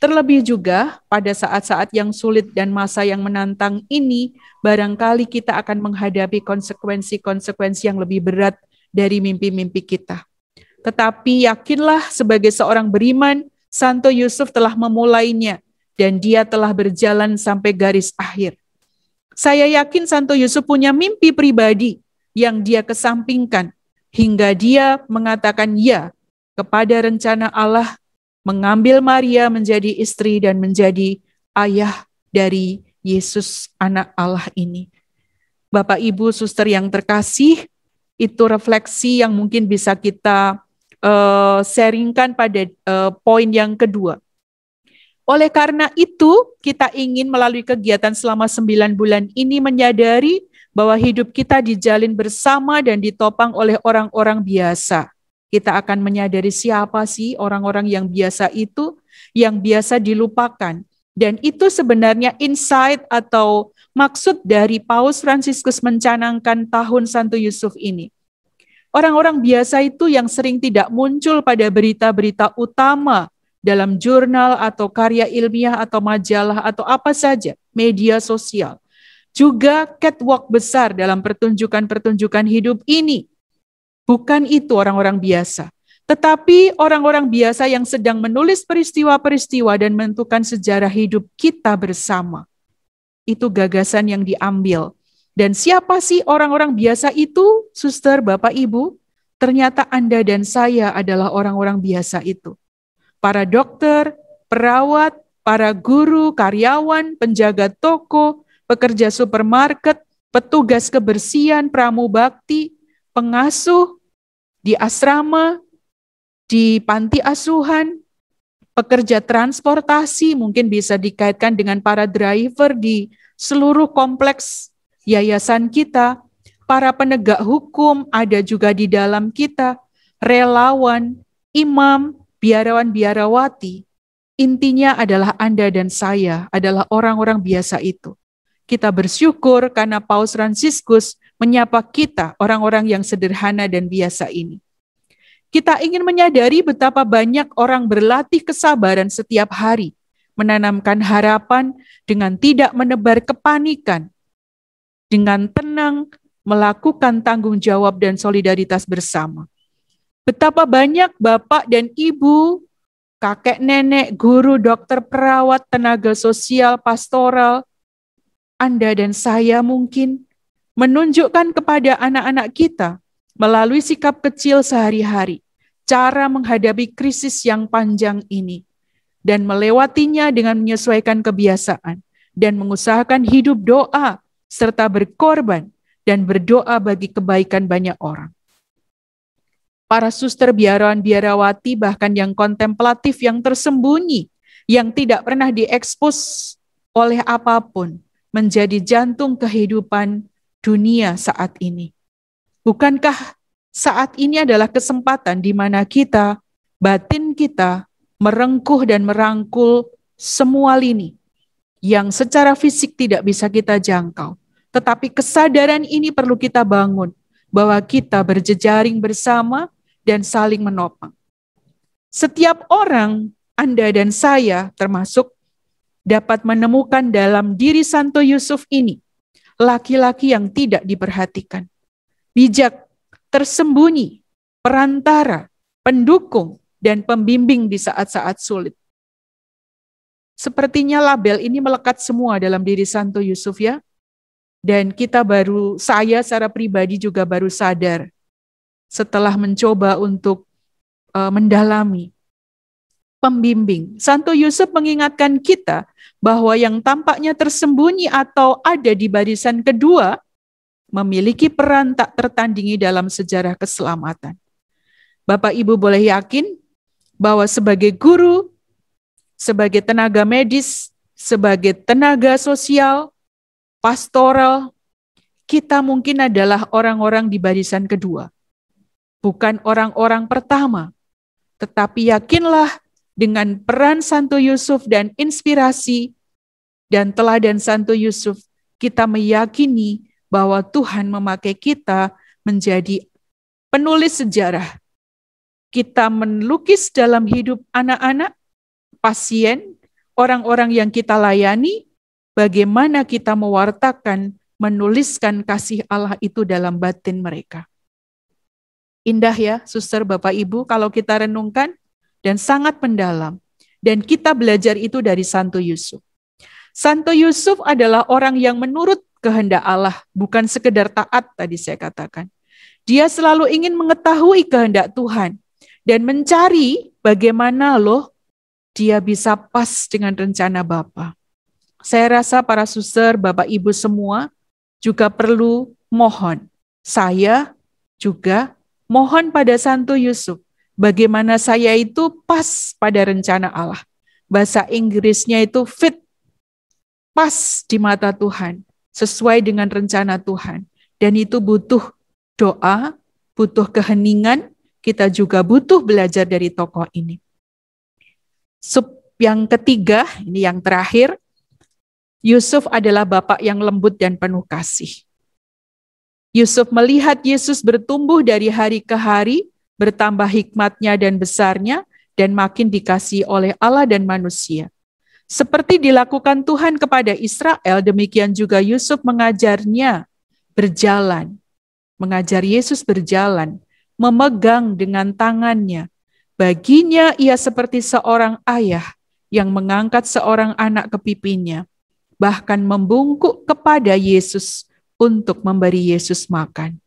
Terlebih juga pada saat-saat yang sulit dan masa yang menantang ini, barangkali kita akan menghadapi konsekuensi-konsekuensi yang lebih berat dari mimpi-mimpi kita. Tetapi yakinlah sebagai seorang beriman, Santo Yusuf telah memulainya dan dia telah berjalan sampai garis akhir. Saya yakin Santo Yusuf punya mimpi pribadi yang dia kesampingkan hingga dia mengatakan ya kepada rencana Allah mengambil Maria menjadi istri dan menjadi ayah dari Yesus anak Allah ini. Bapak Ibu suster yang terkasih, itu refleksi yang mungkin bisa kita sharingkan pada poin yang kedua. Oleh karena itu, kita ingin melalui kegiatan selama 9 bulan ini menyadari bahwa hidup kita dijalin bersama dan ditopang oleh orang-orang biasa. Kita akan menyadari siapa sih orang-orang yang biasa itu, yang biasa dilupakan. Dan itu sebenarnya insight atau maksud dari Paus Fransiskus mencanangkan tahun Santo Yusuf ini. Orang-orang biasa itu yang sering tidak muncul pada berita-berita utama dalam jurnal atau karya ilmiah atau majalah atau apa saja, media sosial. Juga catwalk besar dalam pertunjukan-pertunjukan hidup ini. Bukan itu orang-orang biasa, tetapi orang-orang biasa yang sedang menulis peristiwa-peristiwa dan menentukan sejarah hidup kita bersama. Itu gagasan yang diambil. Dan siapa sih orang-orang biasa itu, suster, Bapak, Ibu? Ternyata Anda dan saya adalah orang-orang biasa itu. Para dokter, perawat, para guru, karyawan, penjaga toko, pekerja supermarket, petugas kebersihan, pramubakti, pengasuh di asrama, di panti asuhan, pekerja transportasi, mungkin bisa dikaitkan dengan para driver di seluruh kompleks yayasan kita, para penegak hukum ada juga di dalam kita, relawan, imam, biarawan-biarawati. Intinya adalah Anda dan saya adalah orang-orang biasa itu. Kita bersyukur karena Paus Fransiskus menyapa kita, orang-orang yang sederhana dan biasa ini. Kita ingin menyadari betapa banyak orang berlatih kesabaran setiap hari, menanamkan harapan dengan tidak menebar kepanikan, dengan tenang melakukan tanggung jawab dan solidaritas bersama. Betapa banyak bapak dan ibu, kakek nenek, guru, dokter, perawat, tenaga sosial, pastoral, Anda dan saya mungkin menunjukkan kepada anak-anak kita melalui sikap kecil sehari-hari cara menghadapi krisis yang panjang ini dan melewatinya dengan menyesuaikan kebiasaan dan mengusahakan hidup doa serta berkorban dan berdoa bagi kebaikan banyak orang. Para suster biarawan-biarawati bahkan yang kontemplatif, yang tersembunyi, yang tidak pernah diekspos oleh apapun, menjadi jantung kehidupan dunia saat ini. Bukankah saat ini adalah kesempatan di mana kita, batin kita, merengkuh dan merangkul semua lini yang secara fisik tidak bisa kita jangkau. Tetapi kesadaran ini perlu kita bangun, bahwa kita berjejaring bersama dan saling menopang. Setiap orang, Anda dan saya termasuk, dapat menemukan dalam diri Santo Yusuf ini, laki-laki yang tidak diperhatikan, bijak, tersembunyi, perantara, pendukung, dan pembimbing di saat-saat sulit. Sepertinya label ini melekat semua dalam diri Santo Yusuf ya. Dan saya secara pribadi juga baru sadar setelah mencoba untuk mendalami pembimbing. Santo Yusuf mengingatkan kita bahwa yang tampaknya tersembunyi atau ada di barisan kedua memiliki peran tak tertandingi dalam sejarah keselamatan. Bapak Ibu boleh yakin bahwa sebagai guru, sebagai tenaga medis, sebagai tenaga sosial, pastoral, kita mungkin adalah orang-orang di barisan kedua. Bukan orang-orang pertama, tetapi yakinlah dengan peran Santo Yusuf dan inspirasi dan teladan Santo Yusuf, kita meyakini bahwa Tuhan memakai kita menjadi penulis sejarah. Kita melukis dalam hidup anak-anak, pasien, orang-orang yang kita layani, bagaimana kita mewartakan, menuliskan kasih Allah itu dalam batin mereka. Indah ya, suster, Bapak, Ibu, kalau kita renungkan dan sangat mendalam. Dan kita belajar itu dari Santo Yusuf. Santo Yusuf adalah orang yang menurut kehendak Allah, bukan sekedar taat tadi saya katakan. Dia selalu ingin mengetahui kehendak Tuhan dan mencari bagaimana dia bisa pas dengan rencana Bapa. Saya rasa para suster, Bapak, Ibu semua juga perlu mohon. Saya juga mohon pada Santo Yusuf, bagaimana saya itu pas pada rencana Allah. Bahasa Inggrisnya itu fit, pas di mata Tuhan, sesuai dengan rencana Tuhan. Dan itu butuh doa, butuh keheningan, kita juga butuh belajar dari tokoh ini. Yang ketiga, ini yang terakhir, Yusuf adalah bapak yang lembut dan penuh kasih. Yusuf melihat Yesus bertumbuh dari hari ke hari, bertambah hikmatnya dan besarnya, dan makin dikasihi oleh Allah dan manusia. Seperti dilakukan Tuhan kepada Israel, demikian juga Yusuf mengajarnya berjalan, mengajar Yesus berjalan, memegang dengan tangannya. Baginya ia seperti seorang ayah yang mengangkat seorang anak ke pipinya, bahkan membungkuk kepada Yesus untuk memberi Yesus makan.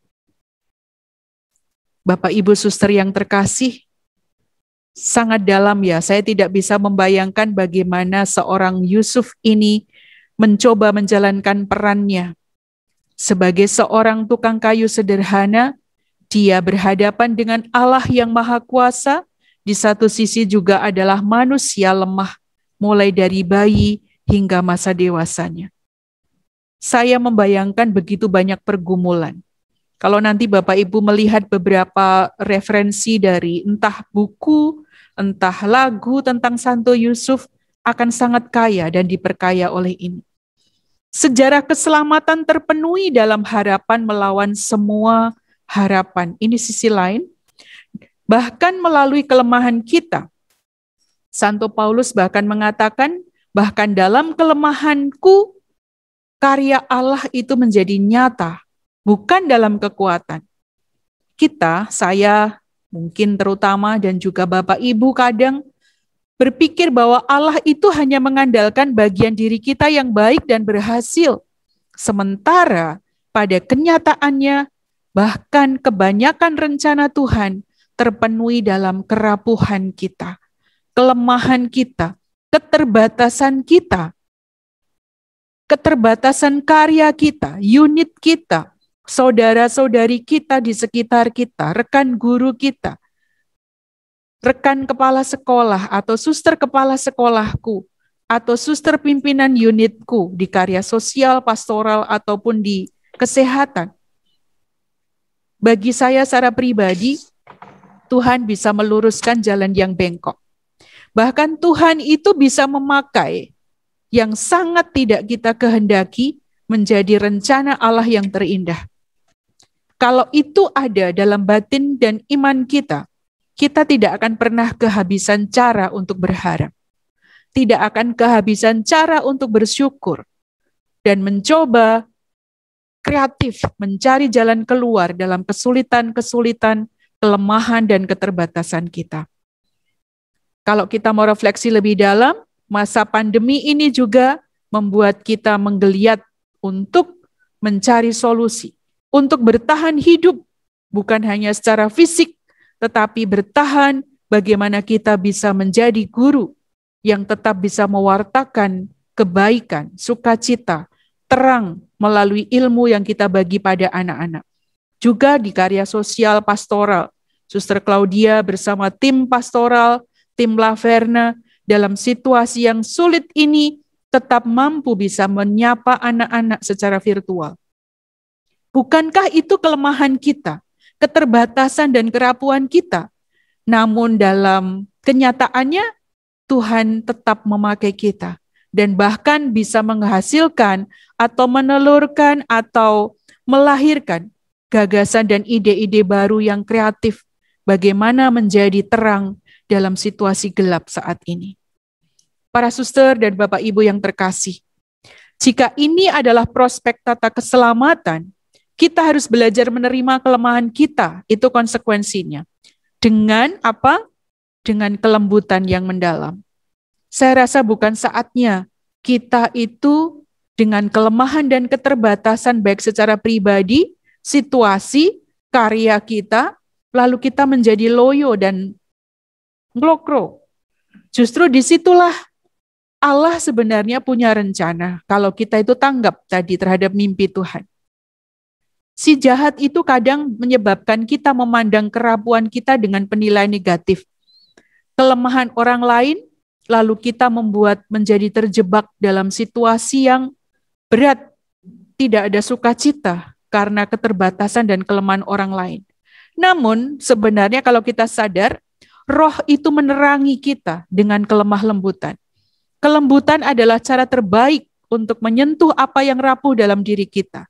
Bapak, Ibu, suster yang terkasih, sangat dalam ya, saya tidak bisa membayangkan bagaimana seorang Yusuf ini mencoba menjalankan perannya. Sebagai seorang tukang kayu sederhana, dia berhadapan dengan Allah yang Maha Kuasa, di satu sisi juga adalah manusia lemah, mulai dari bayi hingga masa dewasanya. Saya membayangkan begitu banyak pergumulan. Kalau nanti Bapak Ibu melihat beberapa referensi dari entah buku, entah lagu tentang Santo Yusuf, akan sangat kaya dan diperkaya oleh ini. Sejarah keselamatan terpenuhi dalam harapan melawan semua harapan. Ini sisi lain. Bahkan melalui kelemahan kita. Santo Paulus bahkan mengatakan, bahkan dalam kelemahanku, karya Allah itu menjadi nyata, bukan dalam kekuatan. Kita, saya mungkin terutama dan juga Bapak Ibu kadang berpikir bahwa Allah itu hanya mengandalkan bagian diri kita yang baik dan berhasil. Sementara pada kenyataannya, bahkan kebanyakan rencana Tuhan terpenuhi dalam kerapuhan kita, kelemahan kita, keterbatasan kita, keterbatasan karya kita, unit kita, saudara-saudari kita di sekitar kita, rekan guru kita, rekan kepala sekolah atau suster kepala sekolahku, atau suster pimpinan unitku di karya sosial, pastoral, ataupun di kesehatan. Bagi saya secara pribadi, Tuhan bisa meluruskan jalan yang bengkok. Bahkan Tuhan itu bisa memakai yang sangat tidak kita kehendaki menjadi rencana Allah yang terindah. Kalau itu ada dalam batin dan iman kita, kita tidak akan pernah kehabisan cara untuk berharap. Tidak akan kehabisan cara untuk bersyukur dan mencoba kreatif mencari jalan keluar dalam kesulitan-kesulitan, kelemahan dan keterbatasan kita. Kalau kita mau refleksi lebih dalam, masa pandemi ini juga membuat kita menggeliat untuk mencari solusi, untuk bertahan hidup, bukan hanya secara fisik, tetapi bertahan bagaimana kita bisa menjadi guru yang tetap bisa mewartakan kebaikan, sukacita, terang melalui ilmu yang kita bagi pada anak-anak. Juga di karya sosial pastoral, Suster Claudia bersama tim pastoral, tim Laverna, dalam situasi yang sulit ini tetap mampu bisa menyapa anak-anak secara virtual. Bukankah itu kelemahan kita, keterbatasan dan kerapuan kita? Namun dalam kenyataannya, Tuhan tetap memakai kita dan bahkan bisa menghasilkan atau menelurkan atau melahirkan gagasan dan ide-ide baru yang kreatif bagaimana menjadi terang dalam situasi gelap saat ini. Para suster dan Bapak Ibu yang terkasih, jika ini adalah prospek tata keselamatan, kita harus belajar menerima kelemahan kita, itu konsekuensinya. Dengan apa? Dengan kelembutan yang mendalam. Saya rasa bukan saatnya kita itu dengan kelemahan dan keterbatasan baik secara pribadi, situasi, karya kita, lalu kita menjadi loyo dan nglokro. Justru disitulah Allah sebenarnya punya rencana kalau kita itu tanggap tadi terhadap mimpi Tuhan. Si jahat itu kadang menyebabkan kita memandang kerapuan kita dengan penilaian negatif. Kelemahan orang lain, lalu kita membuat menjadi terjebak dalam situasi yang berat. Tidak ada sukacita karena keterbatasan dan kelemahan orang lain. Namun sebenarnya kalau kita sadar, Roh itu menerangi kita dengan kelemah lembutan. Kelembutan adalah cara terbaik untuk menyentuh apa yang rapuh dalam diri kita.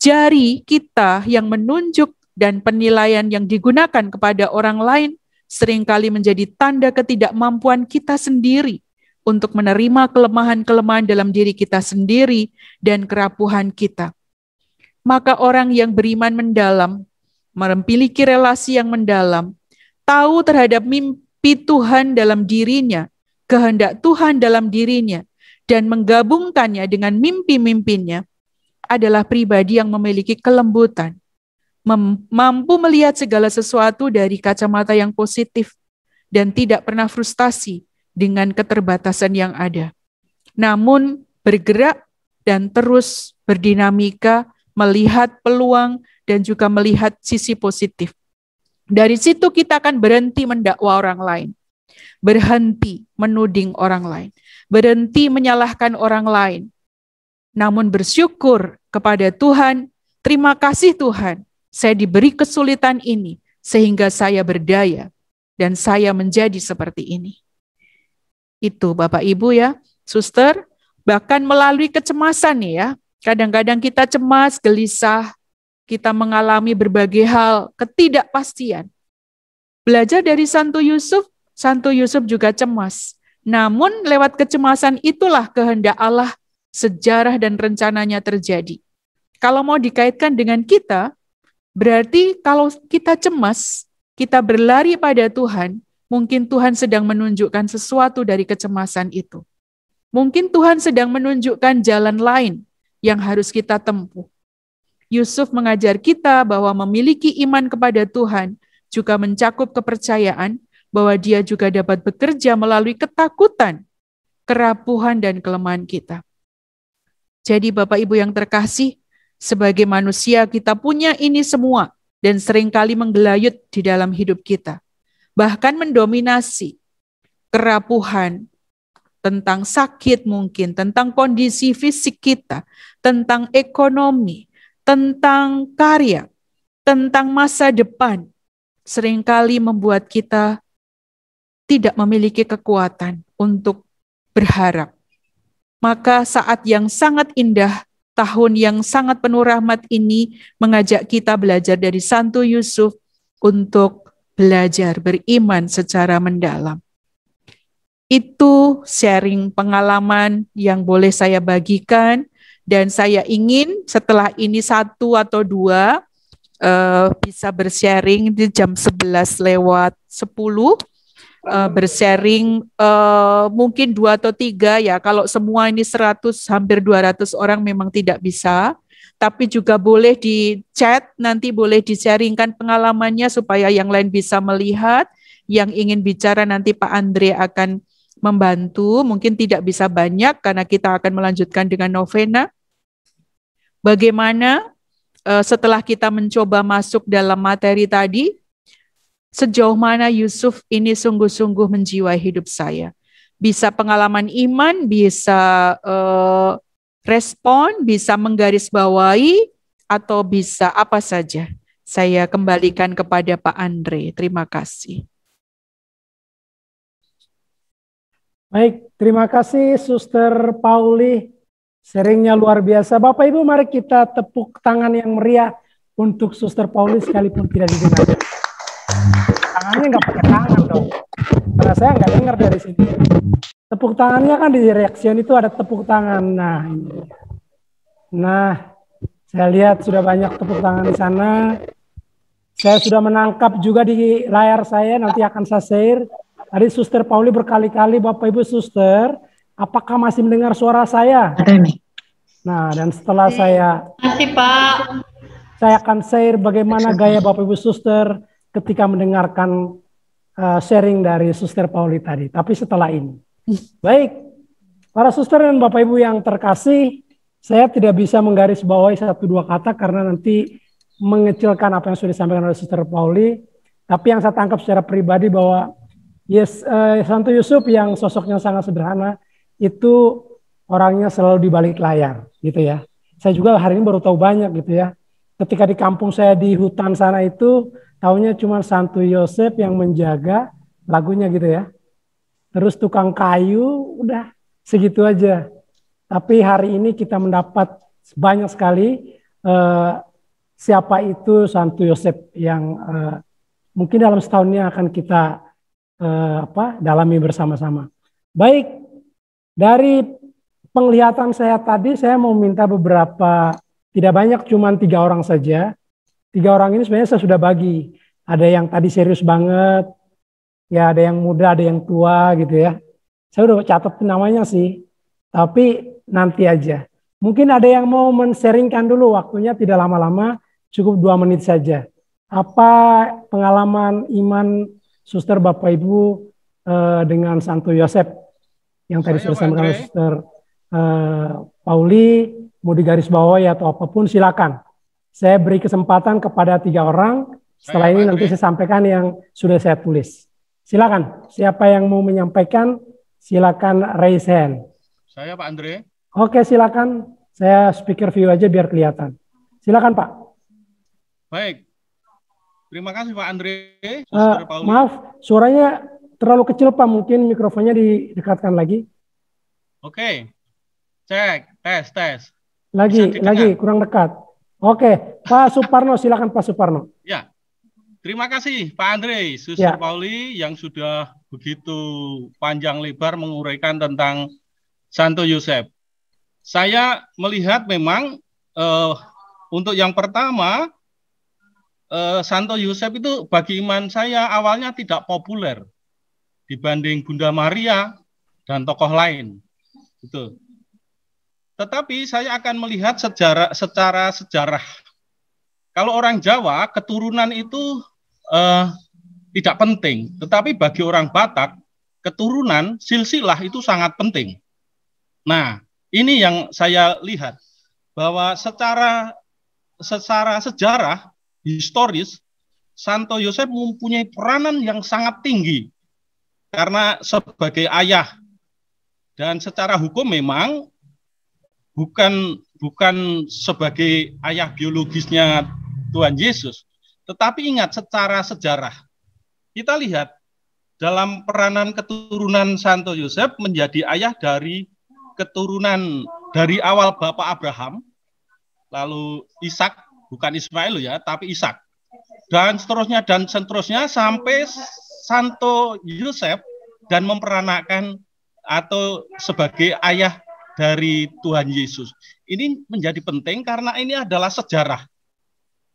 Jari kita yang menunjuk dan penilaian yang digunakan kepada orang lain seringkali menjadi tanda ketidakmampuan kita sendiri untuk menerima kelemahan-kelemahan dalam diri kita sendiri dan kerapuhan kita. Maka orang yang beriman mendalam, memiliki relasi yang mendalam, tahu terhadap mimpi Tuhan dalam dirinya, kehendak Tuhan dalam dirinya, dan menggabungkannya dengan mimpi-mimpinya, adalah pribadi yang memiliki kelembutan, mampu melihat segala sesuatu dari kacamata yang positif, dan tidak pernah frustasi dengan keterbatasan yang ada. Namun bergerak dan terus berdinamika, melihat peluang dan juga melihat sisi positif. Dari situ kita akan berhenti mendakwa orang lain, berhenti menuding orang lain, berhenti menyalahkan orang lain, namun bersyukur kepada Tuhan. Terima kasih Tuhan, saya diberi kesulitan ini sehingga saya berdaya dan saya menjadi seperti ini. Itu Bapak Ibu ya, suster, bahkan melalui kecemasan nih ya. Kadang-kadang kita cemas, gelisah, kita mengalami berbagai hal, ketidakpastian. Belajar dari Santo Yusuf juga cemas. Namun lewat kecemasan itulah kehendak Allah, sejarah dan rencananya terjadi. Kalau mau dikaitkan dengan kita, berarti kalau kita cemas, kita berlari pada Tuhan, mungkin Tuhan sedang menunjukkan sesuatu dari kecemasan itu. Mungkin Tuhan sedang menunjukkan jalan lain yang harus kita tempuh. Yusuf mengajar kita bahwa memiliki iman kepada Tuhan juga mencakup kepercayaan bahwa Dia juga dapat bekerja melalui ketakutan, kerapuhan, dan kelemahan kita. Jadi Bapak Ibu yang terkasih, sebagai manusia kita punya ini semua dan seringkali menggelayut di dalam hidup kita. Bahkan mendominasi kerapuhan, tentang sakit mungkin, tentang kondisi fisik kita, tentang ekonomi, tentang karya, tentang masa depan, seringkali membuat kita tidak memiliki kekuatan untuk berharap. Maka saat yang sangat indah, tahun yang sangat penuh rahmat ini mengajak kita belajar dari Santo Yusuf untuk belajar beriman secara mendalam. Itu sharing pengalaman yang boleh saya bagikan, dan saya ingin setelah ini 1 atau 2 bisa bersharing di jam 11:10, bersharing mungkin 2 atau 3 ya. Kalau semua ini 100 hampir 200 orang memang tidak bisa, tapi juga boleh di chat, nanti boleh di-sharingkan pengalamannya supaya yang lain bisa melihat. Yang ingin bicara nanti Pak Andre akan membantu, mungkin tidak bisa banyak karena kita akan melanjutkan dengan novena. Bagaimana setelah kita mencoba masuk dalam materi tadi, sejauh mana Yusuf ini sungguh-sungguh menjiwai hidup saya. Bisa pengalaman iman, bisa respon, bisa menggarisbawahi, atau bisa apa saja. Saya kembalikan kepada Pak Andre. Terima kasih. Baik, terima kasih Suster Pauli. Sharingnya luar biasa. Bapak Ibu, mari kita tepuk tangan yang meriah untuk Suster Pauli sekalipun tidak didengar. Tangannya nggak pakai tangan dong. Karena saya nggak dengar dari sini. Tepuk tangannya kan di reaction itu ada tepuk tangan. Nah, ini. Nah, saya lihat sudah banyak tepuk tangan di sana. Saya sudah menangkap juga di layar saya, nanti akan saya share. Tadi Suster Pauli berkali-kali, Bapak Ibu Suster, apakah masih mendengar suara saya? Nah, dan setelah saya akan share bagaimana gaya Bapak Ibu Suster ketika mendengarkan sharing dari Suster Pauli tadi. Tapi setelah ini. Baik, para Suster dan Bapak Ibu yang terkasih, saya tidak bisa menggarisbawahi 1-2 kata karena nanti mengecilkan apa yang sudah disampaikan oleh Suster Pauli. Tapi yang saya tangkap secara pribadi bahwa Santo Yusuf yang sosoknya sangat sederhana, itu orangnya selalu di balik layar, gitu ya. Saya juga hari ini baru tahu banyak gitu ya. Ketika di kampung saya di hutan sana itu, tahunya cuma Santo Yosef yang menjaga lagunya gitu ya. Terus tukang kayu, udah segitu aja. Tapi hari ini kita mendapat banyak sekali siapa itu Santo Yosef yang mungkin dalam setahun ini akan kita dalami bersama-sama. Baik, dari penglihatan saya tadi, saya mau minta beberapa, tidak banyak, cuma 3 orang saja. 3 orang ini sebenarnya saya sudah bagi. Ada yang tadi serius banget, ya ada yang muda, ada yang tua gitu ya. Saya udah catat namanya sih, tapi nanti aja. Mungkin ada yang mau men-sharingkan dulu, waktunya tidak lama-lama, cukup 2 menit saja. Apa pengalaman iman Suster Bapak Ibu dengan Santo Yosef yang tadi sudah disampaikan oleh Suster Pauli, mau digarisbawahi atau apapun silakan. Saya beri kesempatan kepada 3 orang. Setelah ini nanti saya sampaikan yang sudah saya tulis. Silakan. Siapa yang mau menyampaikan? Silakan raise hand. Saya Pak Andre. Oke, silakan. Saya speaker view aja biar kelihatan. Silakan Pak. Baik. Terima kasih Pak Andre. Maaf, suaranya terlalu kecil Pak. Mungkin mikrofonnya didekatkan lagi. Oke. Cek, tes. Lagi, kurang dekat. Oke, Pak Suparno, silakan Pak Suparno. Ya. Terima kasih Pak Andre, Suster Pauli yang sudah begitu panjang lebar menguraikan tentang Santo Yosef. Saya melihat memang untuk yang pertama, Santo Yosef itu bagi iman saya awalnya tidak populer dibanding Bunda Maria dan tokoh lain. Gitu. Tetapi saya akan melihat secara sejarah. Kalau orang Jawa, keturunan itu tidak penting. Tetapi bagi orang Batak, keturunan silsilah itu sangat penting. Nah, ini yang saya lihat bahwa secara sejarah historis, Santo Yosef mempunyai peranan yang sangat tinggi karena sebagai ayah, dan secara hukum memang bukan sebagai ayah biologisnya Tuhan Yesus, tetapi ingat secara sejarah kita lihat dalam peranan keturunan Santo Yosef menjadi ayah dari keturunan dari awal Bapak Abraham, lalu Ishak, bukan Ismail ya, tapi Ishak, dan seterusnya sampai Santo Yosef dan memperanakan atau sebagai ayah dari Tuhan Yesus. Ini menjadi penting karena ini adalah sejarah,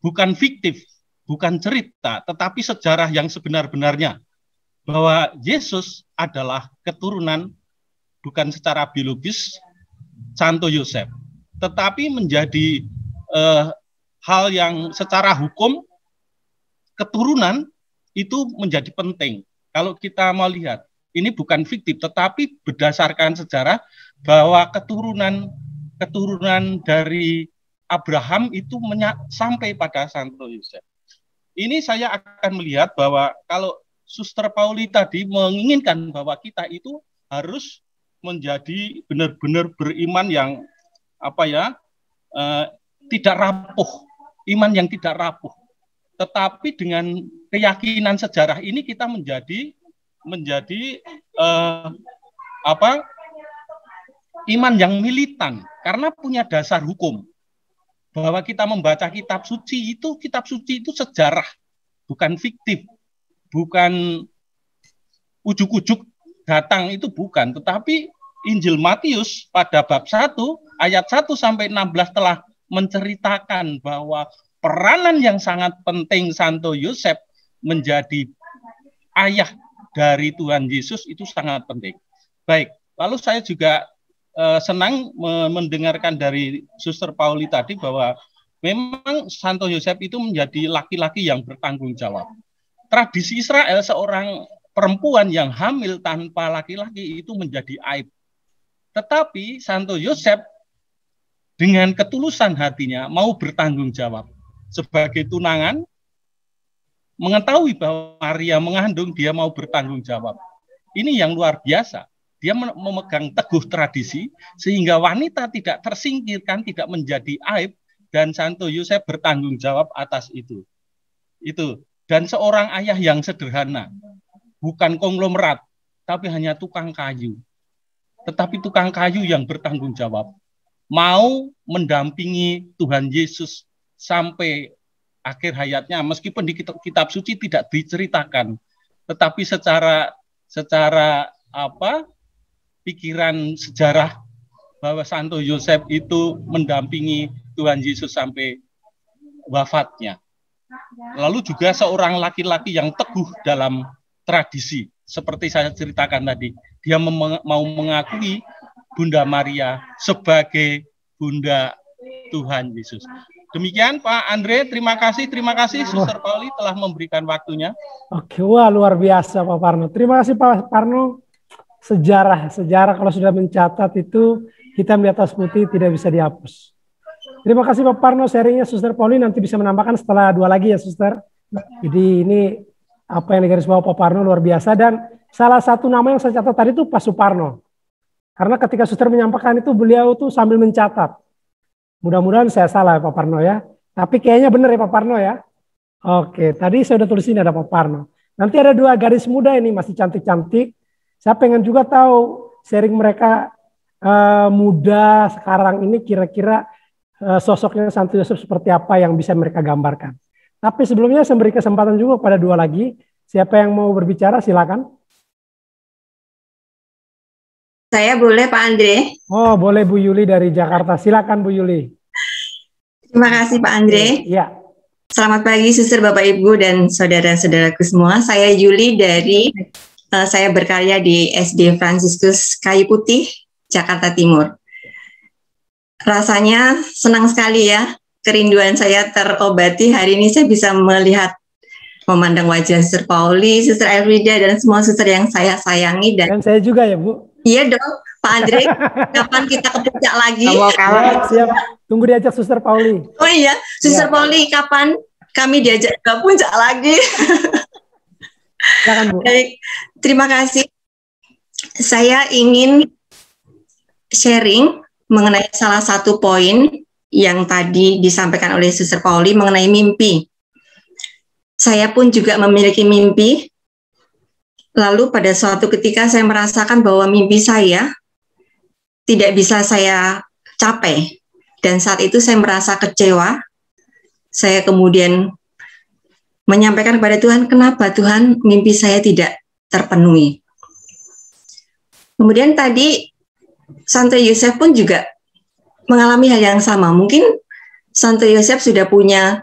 bukan fiktif, bukan cerita, tetapi sejarah yang sebenar-benarnya bahwa Yesus adalah keturunan bukan secara biologis Santo Yosef, tetapi menjadi hal yang secara hukum keturunan itu menjadi penting. Kalau kita mau lihat, ini bukan fiktif, tetapi berdasarkan sejarah bahwa keturunan dari Abraham itu sampai pada Santo Yosef. Ini saya akan melihat bahwa kalau Suster Pauli tadi menginginkan bahwa kita itu harus menjadi benar-benar beriman yang tidak rapuh, iman yang tidak rapuh. Tetapi dengan keyakinan sejarah ini kita menjadi iman yang militan karena punya dasar hukum bahwa kita membaca kitab suci itu sejarah, bukan fiktif, bukan ujuk-ujuk datang, itu bukan, tetapi Injil Matius pada bab 1 ayat 1 sampai 16 telah menceritakan bahwa peranan yang sangat penting Santo Yosef menjadi ayah dari Tuhan Yesus itu sangat penting. Baik, lalu saya juga senang mendengarkan dari Suster Pauli tadi bahwa memang Santo Yosef itu menjadi laki-laki yang bertanggung jawab. Tradisi Israel, seorang perempuan yang hamil tanpa laki-laki itu menjadi aib. Tetapi Santo Yosef dengan ketulusan hatinya mau bertanggung jawab. Sebagai tunangan, mengetahui bahwa Maria mengandung, dia mau bertanggung jawab. Ini yang luar biasa. Dia memegang teguh tradisi, sehingga wanita tidak tersingkirkan, tidak menjadi aib, dan Santo Yosef bertanggung jawab atas itu. Dan seorang ayah yang sederhana, bukan konglomerat, tapi hanya tukang kayu. Tetapi tukang kayu yang bertanggung jawab, mau mendampingi Tuhan Yesus sampai akhir hayatnya, meskipun di kitab suci tidak diceritakan, tetapi secara pikiran sejarah bahwa Santo Yosef itu mendampingi Tuhan Yesus sampai wafatnya. Lalu juga seorang laki-laki yang teguh dalam tradisi, seperti saya ceritakan tadi, dia mau mengakui Bunda Maria sebagai Bunda Tuhan Yesus. Demikian Pak Andre, terima kasih Suster Pauli telah memberikan waktunya. Oke, wah luar biasa Pak Parno. Terima kasih Pak Parno. Sejarah kalau sudah mencatat itu hitam di atas putih tidak bisa dihapus. Terima kasih Pak Parno, sharingnya Suster Pauli nanti bisa menambahkan setelah 2 lagi ya Suster. Jadi ini apa yang digarisbawahi Pak Parno luar biasa, dan salah satu nama yang saya catat tadi itu Pak Suparno. Karena ketika Suster menyampaikan itu beliau tuh sambil mencatat. Mudah-mudahan saya salah Pak Parno ya. Tapi kayaknya benar ya Pak Parno ya. Oke, tadi saya udah tulis ini ada Pak Parno. Nanti ada 2 garis muda ini masih cantik-cantik. Saya pengen juga tahu sharing mereka muda sekarang ini kira-kira sosoknya Santo Yosef seperti apa yang bisa mereka gambarkan. Tapi sebelumnya saya beri kesempatan juga pada 2 lagi. Siapa yang mau berbicara silakan. Saya boleh Pak Andre? Oh boleh Bu Yuli dari Jakarta. Silakan Bu Yuli. Terima kasih Pak Andre. Ya. Selamat pagi Suster, Bapak Ibu dan saudara-saudaraku semua. Saya Yuli saya berkarya di SD Fransiskus Kayu Putih, Jakarta Timur. Rasanya senang sekali ya, kerinduan saya terobati. Hari ini saya bisa melihat memandang wajah Suster Pauli, Suster Elfrida, dan semua suster yang saya sayangi. Dan saya juga ya, Bu. Iya dong, Pak Andre, kapan kita ke puncak lagi? Siap, tunggu diajak Suster Pauli. Oh iya, Suster Pauli, kapan kami diajak ke puncak lagi? Silakan, Bu. Baik, terima kasih. Saya ingin sharing mengenai salah satu poin yang tadi disampaikan oleh Suster Pauli mengenai mimpi. Saya pun juga memiliki mimpi. Lalu pada suatu ketika saya merasakan bahwa mimpi saya tidak bisa saya capai. Dan saat itu saya merasa kecewa. Saya kemudian menyampaikan kepada Tuhan, kenapa Tuhan mimpi saya tidak terpenuhi. Kemudian tadi Santo Yosef pun juga mengalami hal yang sama. Mungkin Santo Yosef sudah punya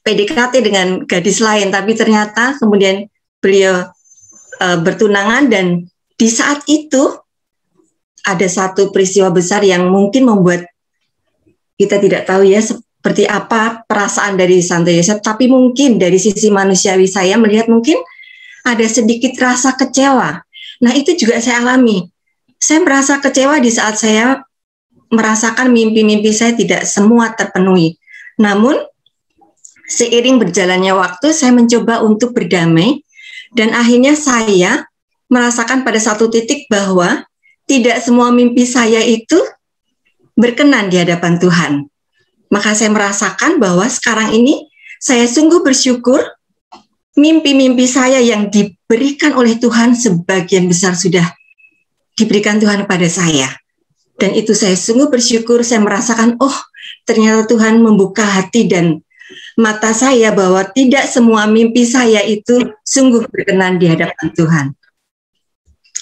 PDKT dengan gadis lain, tapi ternyata kemudian beliau bertunangan, dan di saat itu ada satu peristiwa besar yang mungkin membuat kita tidak tahu ya seperti apa perasaan dari Santo Yosef, tapi mungkin dari sisi manusiawi saya melihat mungkin ada sedikit rasa kecewa. Nah, itu juga saya alami. Saya merasa kecewa di saat saya merasakan mimpi-mimpi saya tidak semua terpenuhi. Namun, seiring berjalannya waktu, saya mencoba untuk berdamai, dan akhirnya saya merasakan pada satu titik bahwa tidak semua mimpi saya itu berkenan di hadapan Tuhan. Maka saya merasakan bahwa sekarang ini saya sungguh bersyukur mimpi-mimpi saya yang diberikan oleh Tuhan sebagian besar sudah diberikan Tuhan kepada saya. Dan itu saya sungguh bersyukur, saya merasakan, oh ternyata Tuhan membuka hati dan mata saya bahwa tidak semua mimpi saya itu sungguh berkenan di hadapan Tuhan.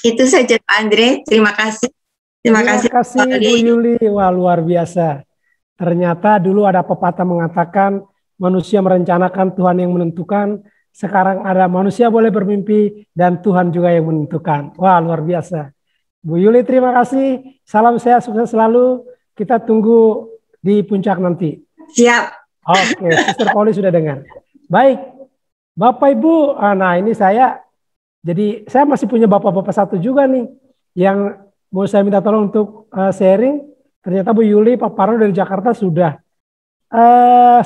Itu saja Pak Andre, terima kasih. Terima kasih Bu Yuli, wah luar biasa. Ternyata dulu ada pepatah mengatakan manusia merencanakan, Tuhan yang menentukan. Sekarang ada manusia boleh bermimpi dan Tuhan juga yang menentukan. Wah luar biasa. Bu Yuli terima kasih, salam sehat, sukses selalu. Kita tunggu di puncak nanti. Siap. Oke, Suster Pauli sudah dengar. Baik, Bapak Ibu, nah ini saya masih punya bapak-bapak satu juga nih yang mau saya minta tolong untuk sharing. Ternyata Bu Yuli, Pak Parno dari Jakarta sudah.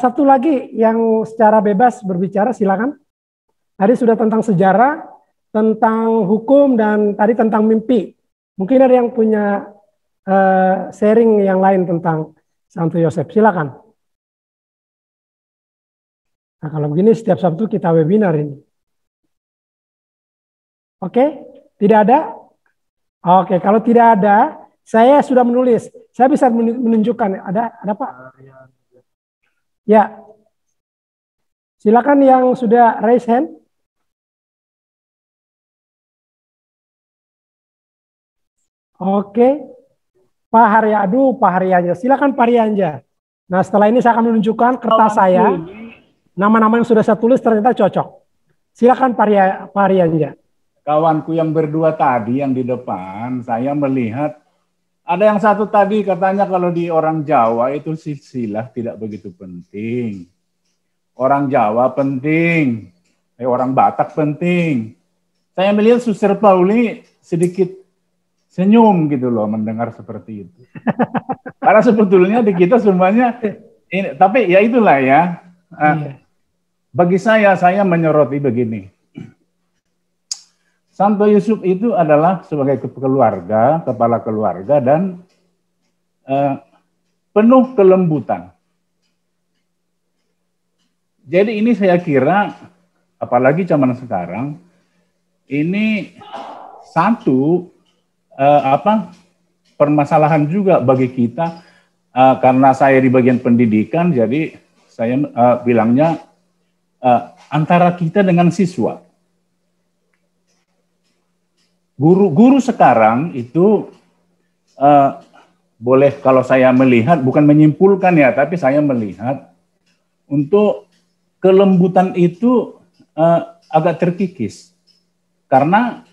Satu lagi yang secara bebas berbicara, silakan. Tadi sudah tentang sejarah, tentang hukum, dan tadi tentang mimpi. Mungkin ada yang punya sharing yang lain tentang Santo Yosef. Silakan. Nah, kalau begini setiap Sabtu kita webinar ini. Oke, tidak ada? Oke, kalau tidak ada, saya sudah menulis. Saya bisa menunjukkan. Ada Pak? Ya. Silakan yang sudah raise hand. Oke, Pak Harya, Pak Haryanja, silakan Pak Haryanja. Nah setelah ini saya akan menunjukkan kertas saya, nama-nama yang sudah saya tulis ternyata cocok. Silakan Pak Haryanja. Kawanku yang berdua tadi yang di depan, saya melihat ada yang satu tadi katanya kalau di orang Jawa itu silsilah tidak begitu penting. Orang Jawa penting, orang Batak penting. Saya melihat Suster Pauli sedikit senyum gitu loh mendengar seperti itu. Karena sebetulnya di kita semuanya ini, tapi ya itulah ya. Bagi saya menyoroti begini. Santo Yusuf itu adalah sebagai kepala keluarga dan penuh kelembutan. Jadi ini saya kira, apalagi zaman sekarang, ini satu permasalahan juga bagi kita, karena saya di bagian pendidikan, jadi saya bilangnya antara kita dengan siswa. Guru sekarang itu boleh kalau saya melihat, bukan menyimpulkan ya, tapi saya melihat untuk kelembutan itu agak terkikis. Karena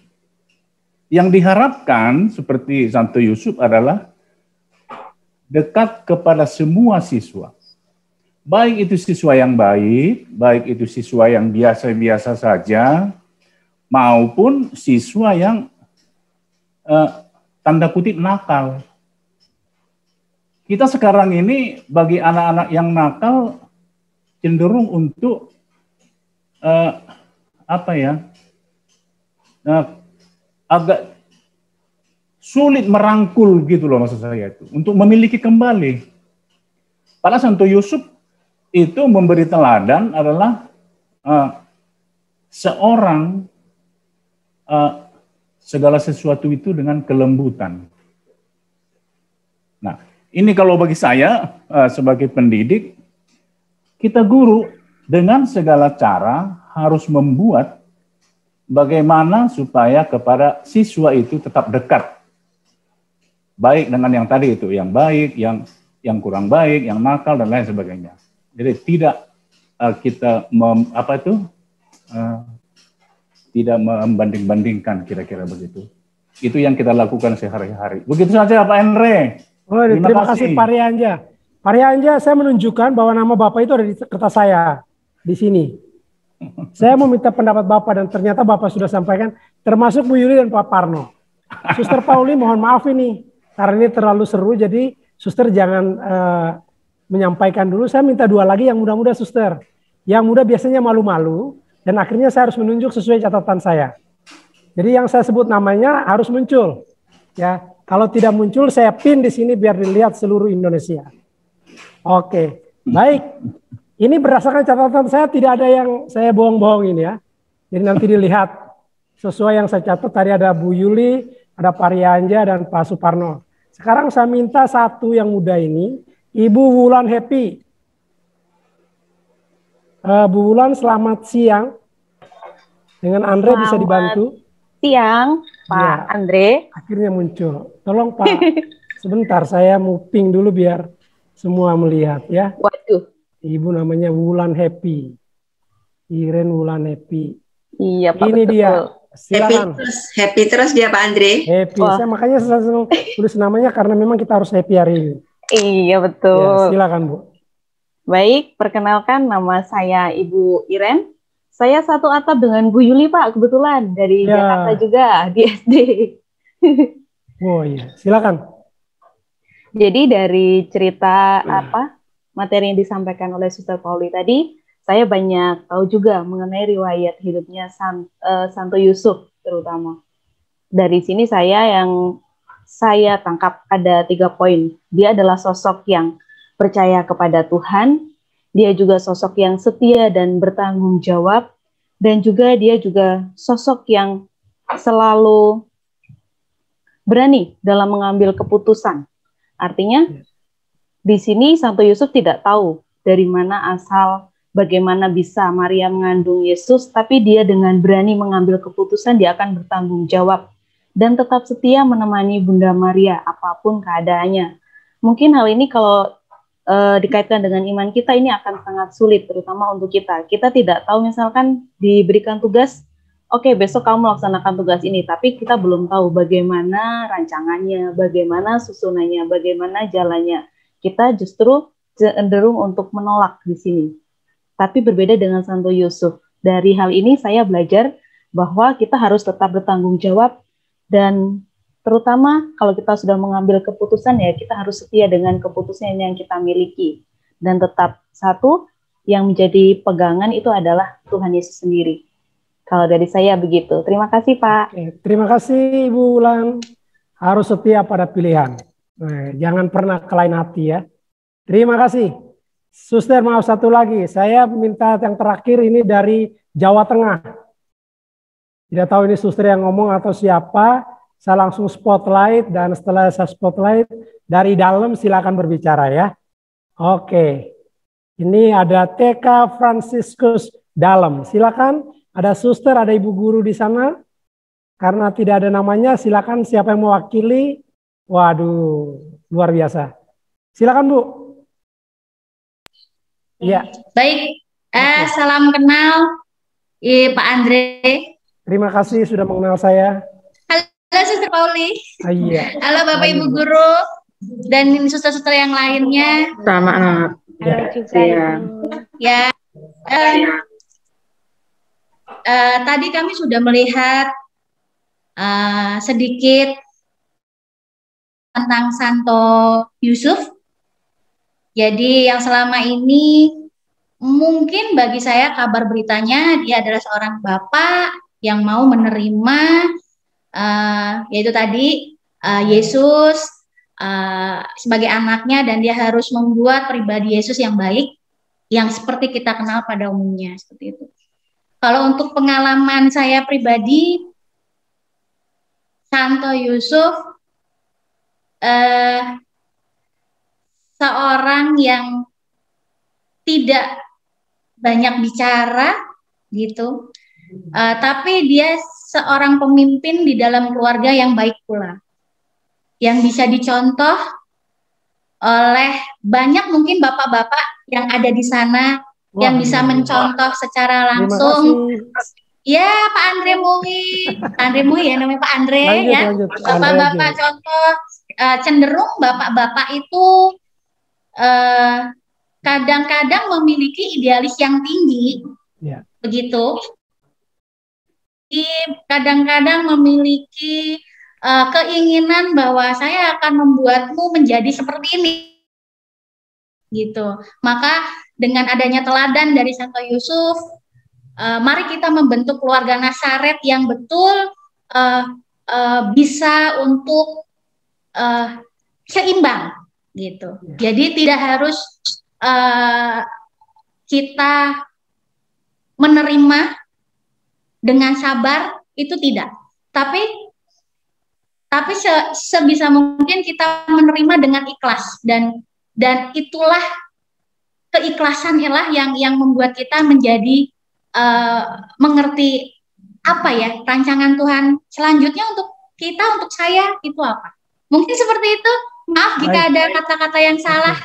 yang diharapkan seperti Santo Yusuf adalah dekat kepada semua siswa. baik itu siswa yang baik itu siswa yang biasa-biasa saja, maupun siswa yang tanda kutip nakal. Kita sekarang ini bagi anak-anak yang nakal cenderung untuk agak sulit merangkul gitu loh, maksud saya itu, untuk memiliki kembali. Padahal Santo Yusuf itu memberi teladan adalah seorang segala sesuatu itu dengan kelembutan. Nah, ini kalau bagi saya sebagai pendidik, kita guru dengan segala cara harus membuat bagaimana supaya kepada siswa itu tetap dekat. Baik dengan yang tadi itu, yang baik, yang kurang baik, yang nakal dan lain sebagainya. Jadi tidak kita tidak membanding-bandingkan, kira-kira begitu. Itu yang kita lakukan sehari-hari. Begitu saja Pak Andre. Oh, terima kasih Pak Rianja. Pak Rianja, saya menunjukkan bahwa nama Bapak itu ada di kertas saya di sini. Saya mau minta pendapat Bapak dan ternyata Bapak sudah sampaikan, termasuk Bu Yuli dan Pak Parno. Suster Pauli mohon maaf ini, karena ini terlalu seru, jadi Suster jangan menyampaikan dulu. Saya minta 2 lagi yang muda-muda Suster. Yang muda biasanya malu-malu, dan akhirnya saya harus menunjuk sesuai catatan saya. Jadi yang saya sebut namanya harus muncul. Ya, kalau tidak muncul saya pin di sini biar dilihat seluruh Indonesia. Oke, baik. Ini berdasarkan catatan saya, tidak ada yang saya bohong-bohongin ya. Jadi nanti dilihat sesuai yang saya catat. Tadi ada Bu Yuli, ada Pak Rianja dan Pak Suparno. Sekarang saya minta satu yang muda ini, Ibu Wulan Happy. Bu Wulan, selamat siang. Dengan Andre bisa dibantu. Siang, Pak ya, Andre. Akhirnya muncul. Tolong Pak, sebentar saya mau ping dulu biar semua melihat ya. Waduh. Ibu namanya Wulan Happy. Iren Wulan Happy. Iya Pak. Ini betul. Dia. Silakan. Happy terus dia Pak Andre. Happy. Saya makanya saya tulis namanya karena memang kita harus happy hari ini. Iya betul. Ya, silakan Bu. Baik, perkenalkan nama saya Ibu Iren. Saya satu atap dengan Bu Yuli Pak, kebetulan dari Jakarta juga di SD. Oh iya, silakan. Jadi dari cerita materi yang disampaikan oleh Suster Pauli tadi, saya banyak tahu juga mengenai riwayat hidupnya Santo Yusuf terutama. Dari sini yang saya tangkap ada 3 poin. Dia adalah sosok yang percaya kepada Tuhan, dia juga sosok yang setia dan bertanggung jawab, dan juga dia juga sosok yang selalu berani dalam mengambil keputusan. Artinya, di sini Santo Yusuf tidak tahu dari mana asal, bagaimana bisa Maria mengandung Yesus, tapi dia dengan berani mengambil keputusan, dia akan bertanggung jawab dan tetap setia menemani Bunda Maria apapun keadaannya. Mungkin hal ini kalau dikaitkan dengan iman kita ini akan sangat sulit, terutama untuk kita. Kita tidak tahu misalkan diberikan tugas, oke, besok kamu laksanakan tugas ini, tapi kita belum tahu bagaimana rancangannya, bagaimana susunannya, bagaimana jalannya. Kita justru cenderung untuk menolak di sini. Tapi berbeda dengan Santo Yusuf. Dari hal ini saya belajar bahwa kita harus tetap bertanggung jawab, dan terutama kalau kita sudah mengambil keputusan ya kita harus setia dengan keputusan yang kita miliki. Dan tetap satu yang menjadi pegangan itu adalah Tuhan Yesus sendiri. Kalau dari saya begitu. Terima kasih Pak. Oke, terima kasih Ibu Wulan. Harus setia pada pilihan. Jangan pernah kelain hati ya. Terima kasih. Suster maaf satu lagi. Saya minta yang terakhir ini dari Jawa Tengah. Tidak tahu ini suster yang ngomong atau siapa. Saya langsung spotlight dan setelah saya spotlight dari dalam silakan berbicara ya. Oke. Ini ada TK Franciscus Dalam. Silakan. Ada suster, ada ibu guru di sana. Karena tidak ada namanya, silakan siapa yang mewakili. Waduh, luar biasa. Silakan Bu. Iya. Baik. Salam kenal Pak Andre. Terima kasih sudah mengenal saya. Halo Suster Pauli. Iya. Halo Bapak Ibu Guru. dan suster-suster yang lainnya. Sama anak. Halo juga Ibu. Ya, tadi kami sudah melihat sedikit tentang Santo Yusuf. Jadi yang selama ini mungkin bagi saya kabar beritanya dia adalah seorang bapak yang mau menerima yaitu tadi Yesus sebagai anaknya, dan dia harus membuat pribadi Yesus yang baik yang seperti kita kenal pada umumnya, seperti itu. Kalau untuk pengalaman saya pribadi, Santo Yusuf seorang yang tidak banyak bicara gitu, tapi dia seorang pemimpin di dalam keluarga yang baik pula, yang bisa dicontoh oleh banyak mungkin bapak-bapak yang ada di sana. Wah, yang bisa mencontoh secara langsung. Ya, Pak Andre Mui ya, namanya Pak Andre. Lanjut, ya. Bapak-bapak contoh, cenderung bapak-bapak itu kadang-kadang memiliki idealis yang tinggi, begitu. Kadang-kadang memiliki keinginan bahwa saya akan membuatmu menjadi seperti ini, gitu. Maka dengan adanya teladan dari Santo Yusuf, mari kita membentuk keluarga Nazaret yang betul bisa untuk seimbang, gitu. Jadi tidak harus kita menerima dengan sabar, itu tidak. Tapi sebisa mungkin kita menerima dengan ikhlas, dan itulah keikhlasan yang membuat kita menjadi mengerti apa ya rancangan Tuhan selanjutnya untuk kita, untuk saya itu apa. Mungkin seperti itu. Maaf jika ada kata-kata yang salah,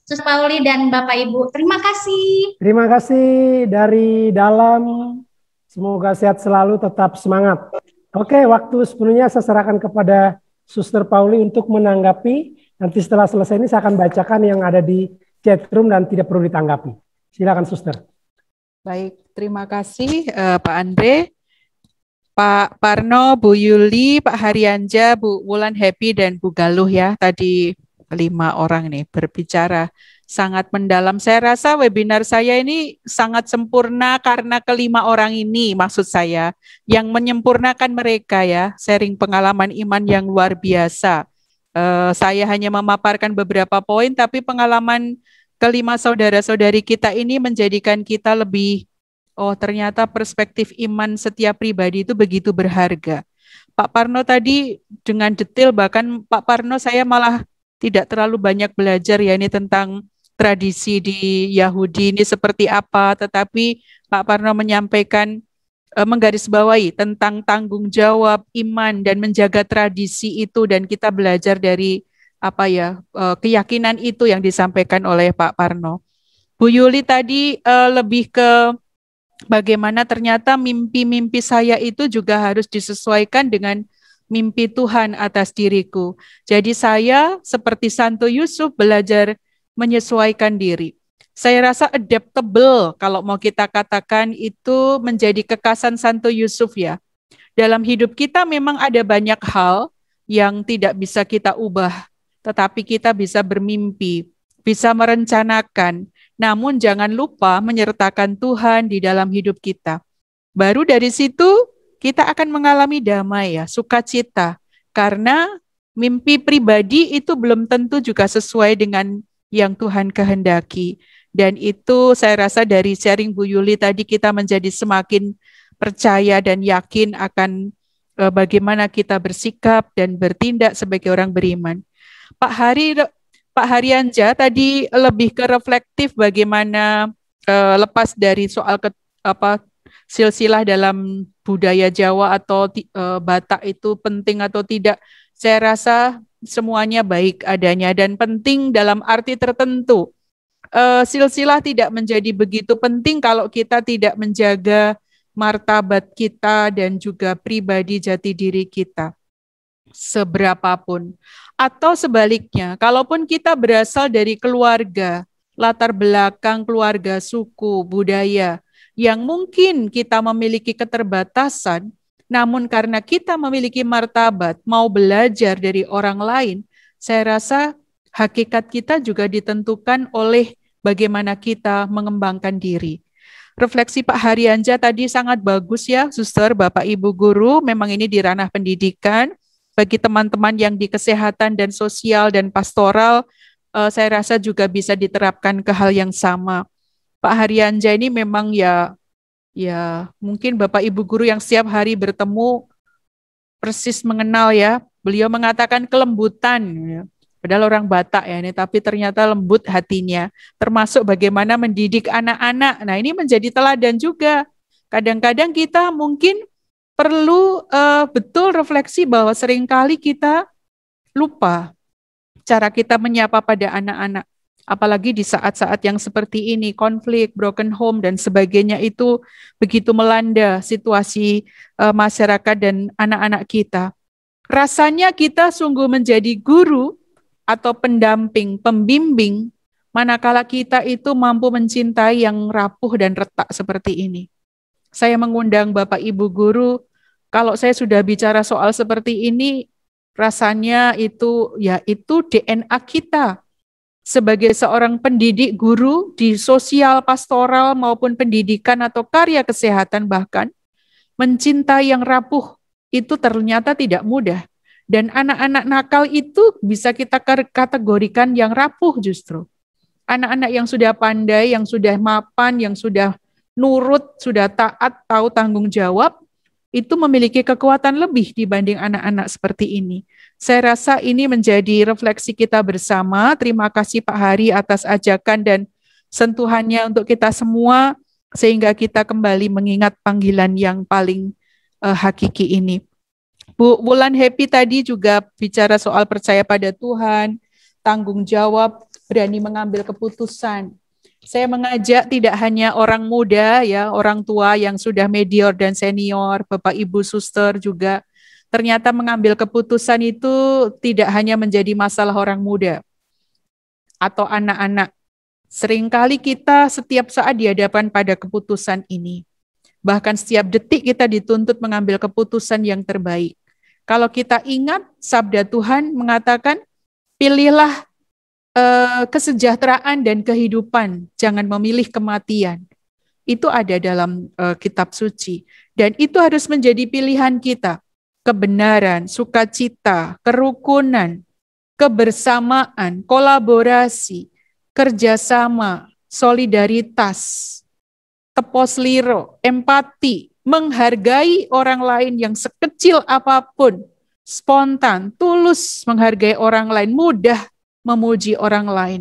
Sus Pauli dan Bapak Ibu. Terima kasih. Terima kasih dari dalam. Semoga sehat selalu, tetap semangat. Oke, waktu sepenuhnya saya serahkan kepada Suster Pauli untuk menanggapi. Nanti setelah selesai ini saya akan bacakan yang ada di chat room dan tidak perlu ditanggapi. Silakan Suster. Baik, terima kasih Pak Andre, Pak Parno, Bu Yuli, Pak Haryanja, Bu Wulan Happy, dan Bu Galuh ya. Tadi 5 orang nih berbicara sangat mendalam. Saya rasa webinar saya ini sangat sempurna karena kelima orang ini, maksud saya, yang menyempurnakan mereka ya, sharing pengalaman iman yang luar biasa. Saya hanya memaparkan beberapa poin, tapi pengalaman kelima saudara-saudari kita ini menjadikan kita lebih, oh ternyata perspektif iman setiap pribadi itu begitu berharga. Pak Parno tadi dengan detail, bahkan Pak Parno saya malah tidak terlalu banyak belajar ya ini tentang tradisi di Yahudi ini seperti apa, tetapi Pak Parno menyampaikan menggarisbawahi tentang tanggung jawab iman dan menjaga tradisi itu, dan kita belajar dari apa ya keyakinan itu yang disampaikan oleh Pak Parno. Bu Yuli tadi lebih ke bagaimana ternyata mimpi-mimpi saya itu juga harus disesuaikan dengan mimpi Tuhan atas diriku. Jadi saya seperti Santo Yusuf belajar menyesuaikan diri. Saya rasa adaptable kalau mau kita katakan itu menjadi kekhasan Santo Yusuf ya. Dalam hidup kita memang ada banyak hal yang tidak bisa kita ubah, tetapi kita bisa bermimpi, bisa merencanakan, namun jangan lupa menyertakan Tuhan di dalam hidup kita. Baru dari situ kita akan mengalami damai ya, sukacita. Karena mimpi pribadi itu belum tentu juga sesuai dengan yang Tuhan kehendaki. Dan itu saya rasa dari sharing Bu Yuli tadi kita menjadi semakin percaya dan yakin akan bagaimana kita bersikap dan bertindak sebagai orang beriman. Pak Haryanja tadi lebih ke reflektif bagaimana lepas dari soal silsilah dalam budaya Jawa atau Batak itu penting atau tidak. Saya rasa semuanya baik adanya dan penting dalam arti tertentu. Silsilah tidak menjadi begitu penting kalau kita tidak menjaga martabat kita dan juga pribadi jati diri kita. seberapapun. Atau sebaliknya, kalaupun kita berasal dari keluarga, latar belakang keluarga, suku, budaya, yang mungkin kita memiliki keterbatasan, namun karena kita memiliki martabat, mau belajar dari orang lain, saya rasa hakikat kita juga ditentukan oleh bagaimana kita mengembangkan diri. Refleksi Pak Haryanja tadi sangat bagus ya, Suster, Bapak, Ibu guru, memang ini di ranah pendidikan. Bagi teman-teman yang di kesehatan dan sosial dan pastoral, saya rasa juga bisa diterapkan ke hal yang sama. Pak Haryanja ini memang ya mungkin Bapak Ibu guru yang setiap hari bertemu persis mengenal ya. Beliau mengatakan kelembutan, ya. Padahal orang Batak ya ini, tapi ternyata lembut hatinya. Termasuk bagaimana mendidik anak-anak. Nah ini menjadi teladan juga. Kadang-kadang kita mungkin perlu betul refleksi bahwa seringkali kita lupa cara kita menyapa pada anak-anak. Apalagi di saat-saat yang seperti ini, konflik, broken home, dan sebagainya itu begitu melanda situasi masyarakat dan anak-anak kita. Rasanya kita sungguh menjadi guru atau pendamping, pembimbing, manakala kita itu mampu mencintai yang rapuh dan retak seperti ini. Saya mengundang Bapak Ibu guru, kalau saya sudah bicara soal seperti ini, rasanya itu DNA kita. Sebagai seorang pendidik guru di sosial, pastoral, maupun pendidikan atau karya kesehatan bahkan, mencintai yang rapuh itu ternyata tidak mudah. Dan anak-anak nakal itu bisa kita kategorikan yang rapuh justru. Anak-anak yang sudah pandai, yang sudah mapan, yang sudah nurut, sudah taat, tahu tanggung jawab, itu memiliki kekuatan lebih dibanding anak-anak seperti ini. Saya rasa ini menjadi refleksi kita bersama. Terima kasih Pak Hari atas ajakan dan sentuhannya untuk kita semua, sehingga kita kembali mengingat panggilan yang paling hakiki ini. Bu Wulan Happy tadi juga bicara soal percaya pada Tuhan, tanggung jawab, berani mengambil keputusan. Saya mengajak tidak hanya orang muda ya, orang tua yang sudah medior dan senior, Bapak Ibu suster juga, ternyata mengambil keputusan itu tidak hanya menjadi masalah orang muda atau anak-anak. Seringkali kita setiap saat dihadapkan pada keputusan ini. Bahkan setiap detik kita dituntut mengambil keputusan yang terbaik. Kalau kita ingat sabda Tuhan mengatakan, pilihlah kesejahteraan dan kehidupan, jangan memilih kematian. Itu ada dalam kitab suci. Dan itu harus menjadi pilihan kita. Kebenaran, sukacita, kerukunan, kebersamaan, kolaborasi, kerjasama, solidaritas, tepos liro, empati, menghargai orang lain yang sekecil apapun, spontan, tulus menghargai orang lain, mudah memuji orang lain.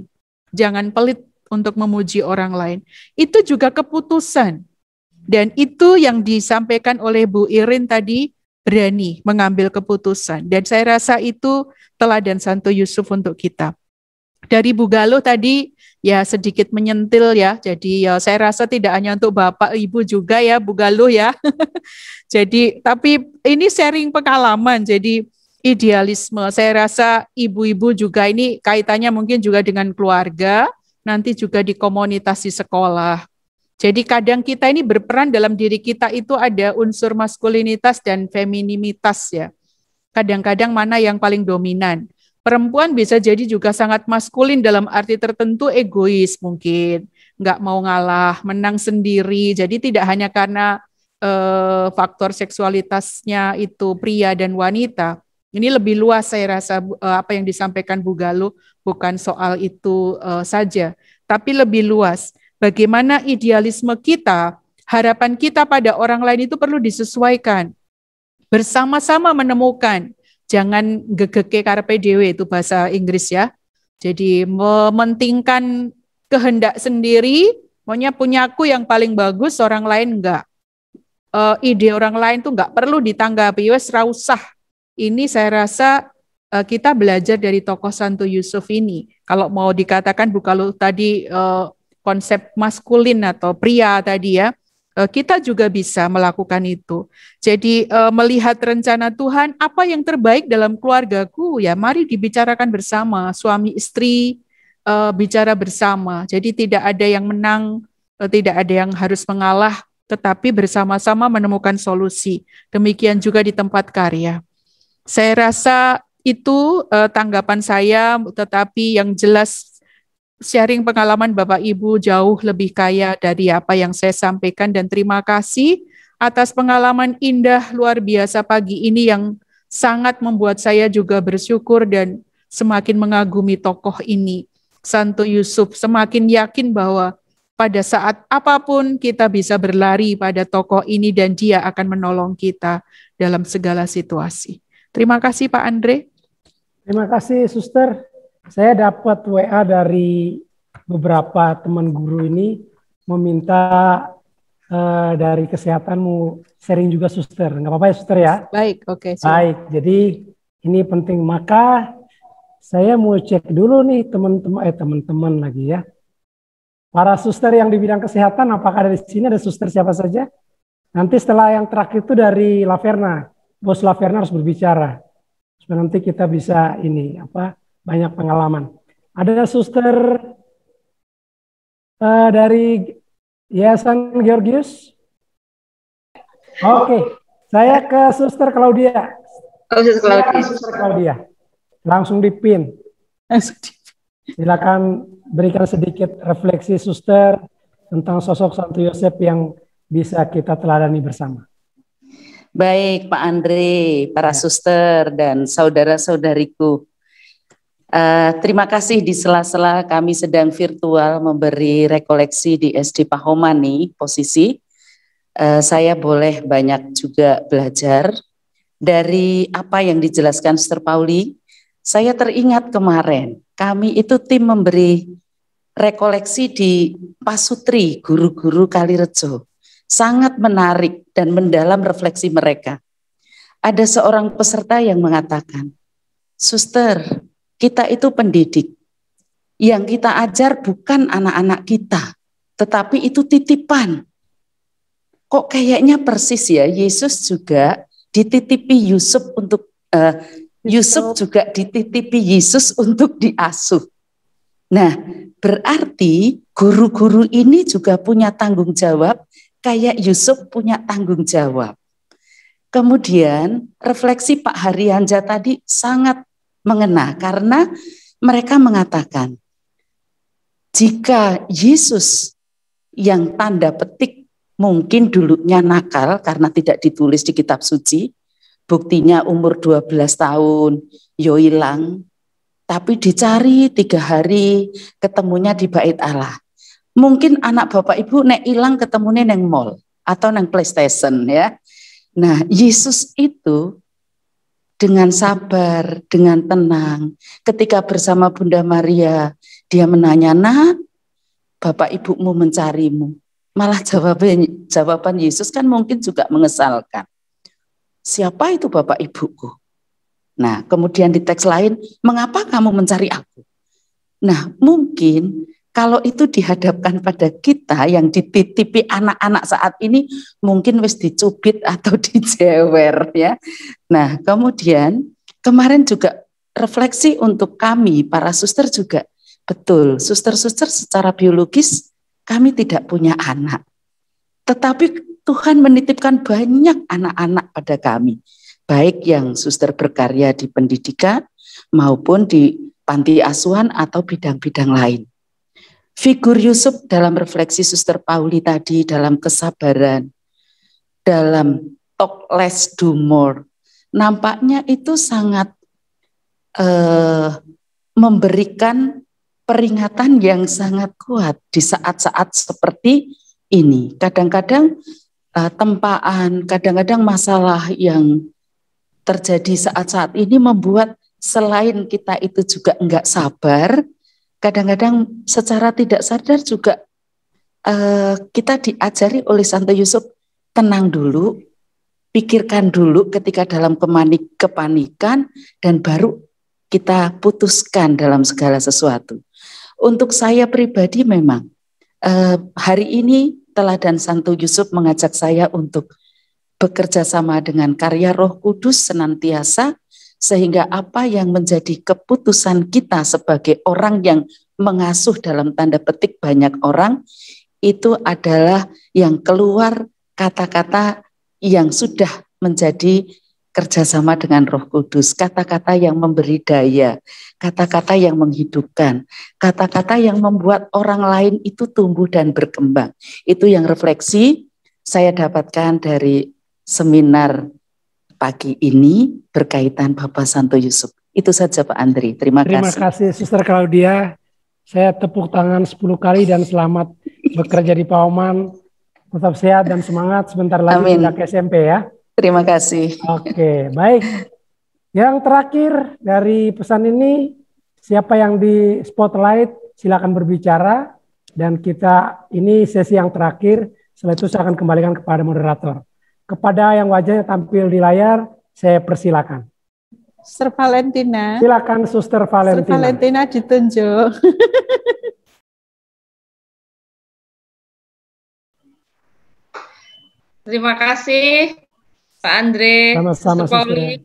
Jangan pelit untuk memuji orang lain. Itu juga keputusan. Dan itu yang disampaikan oleh Bu Irin tadi, berani mengambil keputusan. Dan saya rasa itu teladan Santo Yusuf untuk kita. Dari Bu Galuh tadi, ya sedikit menyentil ya. Jadi ya saya rasa tidak hanya untuk Bapak Ibu juga ya Bu Galuh ya. Jadi tapi ini sharing pengalaman. Jadi idealisme. Saya rasa ibu-ibu juga ini kaitannya mungkin juga dengan keluarga, nanti juga di komunitas di sekolah. Jadi kadang kita ini berperan dalam diri kita itu ada unsur maskulinitas dan femininitas ya. Kadang-kadang mana yang paling dominan. Perempuan bisa jadi juga sangat maskulin dalam arti tertentu, egois mungkin, nggak mau ngalah, menang sendiri. Jadi tidak hanya karena faktor seksualitasnya itu pria dan wanita. Ini lebih luas saya rasa apa yang disampaikan Bu Galuh, bukan soal itu saja, tapi lebih luas. Bagaimana idealisme kita, harapan kita pada orang lain itu perlu disesuaikan. Bersama-sama menemukan, jangan gegeke karpe dewe itu bahasa Inggris ya. Jadi mementingkan kehendak sendiri, maunya punyaku yang paling bagus, orang lain enggak. Ide orang lain tuh enggak perlu ditanggapi, wes ra usah. Ini saya rasa kita belajar dari tokoh Santo Yusuf ini. Kalau mau dikatakan Bu Galuh tadi konsep maskulin atau pria tadi ya, kita juga bisa melakukan itu. Jadi melihat rencana Tuhan, apa yang terbaik dalam keluargaku, ya mari dibicarakan bersama, suami istri bicara bersama. Jadi tidak ada yang menang, tidak ada yang harus mengalah, tetapi bersama-sama menemukan solusi. Demikian juga di tempat karya. Saya rasa itu tanggapan saya, tetapi yang jelas sharing pengalaman Bapak Ibu jauh lebih kaya dari apa yang saya sampaikan, dan terima kasih atas pengalaman indah luar biasa pagi ini yang sangat membuat saya juga bersyukur dan semakin mengagumi tokoh ini, Santo Yusuf, semakin yakin bahwa pada saat apapun kita bisa berlari pada tokoh ini dan dia akan menolong kita dalam segala situasi. Terima kasih Pak Andre. Terima kasih Suster. Saya dapat WA dari beberapa teman guru ini meminta dari kesehatanmu sharing juga Suster. Nggak apa-apa ya Suster ya? Baik, oke. Baik, jadi ini penting. Maka saya mau cek dulu nih teman-teman lagi ya. Para suster yang di bidang kesehatan, apakah dari sini ada suster siapa saja? Nanti setelah yang terakhir itu dari Laverna. Bos Laverna harus berbicara. Supaya nanti kita bisa banyak pengalaman. Ada suster dari Yayasan Georgius? Oke, saya ke Suster Claudia. Suster Claudia. Langsung dipin. Silakan berikan sedikit refleksi Suster tentang sosok Santo Yosef yang bisa kita teladani bersama. Baik Pak Andre, para suster dan saudara-saudariku. Terima kasih di sela-sela kami sedang virtual memberi rekoleksi di SD Pahomani posisi. Saya boleh banyak juga belajar dari apa yang dijelaskan Suster Pauli. Saya teringat kemarin kami itu tim memberi rekoleksi di Pasutri, guru-guru Kalirejo. Sangat menarik dan mendalam refleksi mereka. Ada seorang peserta yang mengatakan, Suster, kita itu pendidik. Yang kita ajar bukan anak-anak kita, tetapi itu titipan. Kok kayaknya persis ya, Yesus juga dititipi Yusuf untuk Yusuf juga dititipi Yesus untuk diasuh. Nah, berarti guru-guru ini juga punya tanggung jawab, kayak Yusuf punya tanggung jawab. Kemudian refleksi Pak Haryanja tadi sangat mengena karena mereka mengatakan, jika Yesus yang tanda petik mungkin dulunya nakal karena tidak ditulis di kitab suci, buktinya umur 12 tahun, yo hilang, tapi dicari 3 hari, ketemunya di bait Allah. Mungkin anak bapak ibu nek hilang ketemunya neng mall atau neng PlayStation ya. Nah Yesus itu dengan sabar, dengan tenang, ketika bersama Bunda Maria, dia menanya, nak, bapak ibumu mencarimu. Malah jawaban Yesus kan mungkin juga mengesalkan. Siapa itu bapak ibuku? Nah, kemudian di teks lain, mengapa kamu mencari aku? Nah, mungkin kalau itu dihadapkan pada kita yang dititipi anak-anak saat ini, mungkin wis dicubit atau dijewer ya. Nah, kemudian kemarin juga refleksi untuk kami para suster juga. Betul, suster-suster secara biologis kami tidak punya anak. Tetapi Tuhan menitipkan banyak anak-anak pada kami, baik yang suster berkarya di pendidikan maupun di panti asuhan atau bidang-bidang lain. Figur Yusuf dalam refleksi Suster Pauli tadi, dalam kesabaran, dalam talk less do more, nampaknya itu sangat memberikan peringatan yang sangat kuat di saat-saat seperti ini. Kadang-kadang tempaan, kadang-kadang masalah yang terjadi saat-saat ini membuat selain kita itu juga enggak sabar, kadang-kadang secara tidak sadar juga kita diajari oleh Santo Yusuf, tenang dulu, pikirkan dulu ketika dalam kepanikan, dan baru kita putuskan dalam segala sesuatu. Untuk saya pribadi memang hari ini teladan Santo Yusuf mengajak saya untuk bekerja sama dengan karya Roh Kudus senantiasa, sehingga apa yang menjadi keputusan kita sebagai orang yang mengasuh dalam tanda petik banyak orang, itu adalah yang keluar kata-kata yang sudah menjadi kerjasama dengan Roh Kudus, kata-kata yang memberi daya, kata-kata yang menghidupkan, kata-kata yang membuat orang lain itu tumbuh dan berkembang. Itu yang refleksi saya dapatkan dari seminar pagi ini berkaitan Bapak Santo Yusuf. Itu saja Pak Andri, terima kasih. Terima kasih Suster Claudia. Saya tepuk tangan 10 kali dan selamat bekerja di Pauman. Tetap sehat dan semangat, sebentar lagi pindah ke SMP ya. Terima kasih. Oke, baik. Yang terakhir dari pesan ini, siapa yang di spotlight silakan berbicara, dan kita ini sesi yang terakhir. Setelah itu saya akan kembalikan kepada moderator. Kepada yang wajahnya tampil di layar, saya persilakan. Suster Valentina. Silakan Suster Valentina. Suster Valentina ditunjuk. Terima kasih Pak Andre. Sama-sama Pauli.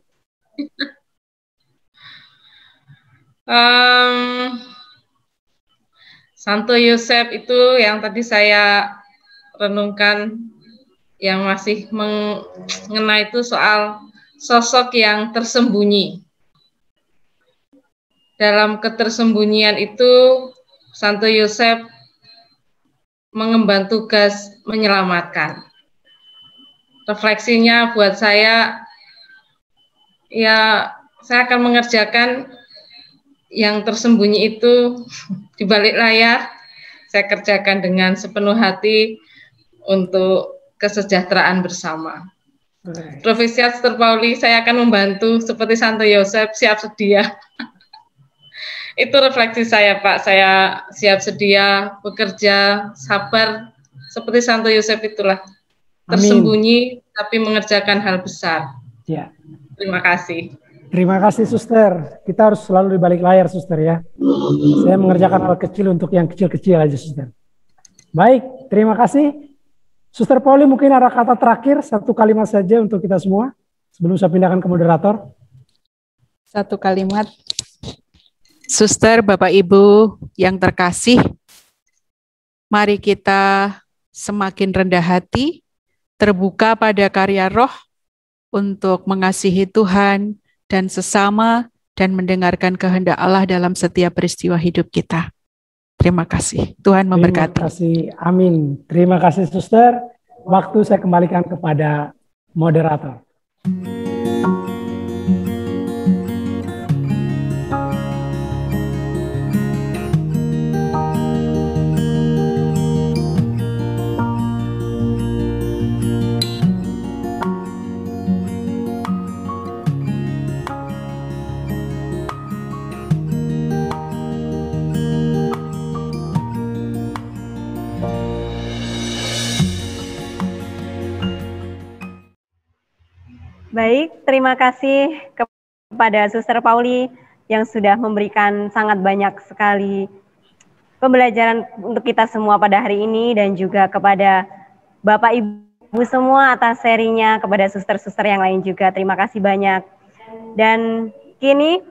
Santo Yosef itu yang tadi saya renungkan, yang masih mengenai itu soal sosok yang tersembunyi. Dalam ketersembunyian itu Santo Yosef mengemban tugas menyelamatkan. Refleksinya buat saya, ya saya akan mengerjakan yang tersembunyi itu di balik layar. Saya kerjakan dengan sepenuh hati untuk kesejahteraan bersama. Profesiat Suster Pauli, saya akan membantu seperti Santo Yosef, siap sedia. Itu refleksi saya Pak, saya siap sedia, bekerja, sabar, seperti Santo Yosef itulah. Tersembunyi tapi mengerjakan hal besar. Ya. Terima kasih. Terima kasih Suster. Kita harus selalu di balik layar Suster ya. Saya mengerjakan hal kecil untuk yang kecil-kecil aja Suster. Baik, terima kasih. Suster Pauli, mungkin ada kata terakhir, satu kalimat saja untuk kita semua sebelum saya pindahkan ke moderator. Satu kalimat. Suster, Bapak Ibu yang terkasih, mari kita semakin rendah hati, terbuka pada karya Roh untuk mengasihi Tuhan dan sesama dan mendengarkan kehendak Allah dalam setiap peristiwa hidup kita. Terima kasih. Tuhan memberkati. Terima kasih. Amin. Terima kasih Suster. Waktu saya kembalikan kepada moderator. Baik, terima kasih kepada Suster Pauli yang sudah memberikan sangat banyak sekali pembelajaran untuk kita semua pada hari ini, dan juga kepada Bapak Ibu semua atas serinya, kepada suster-suster yang lain juga. Terima kasih banyak. Dan kini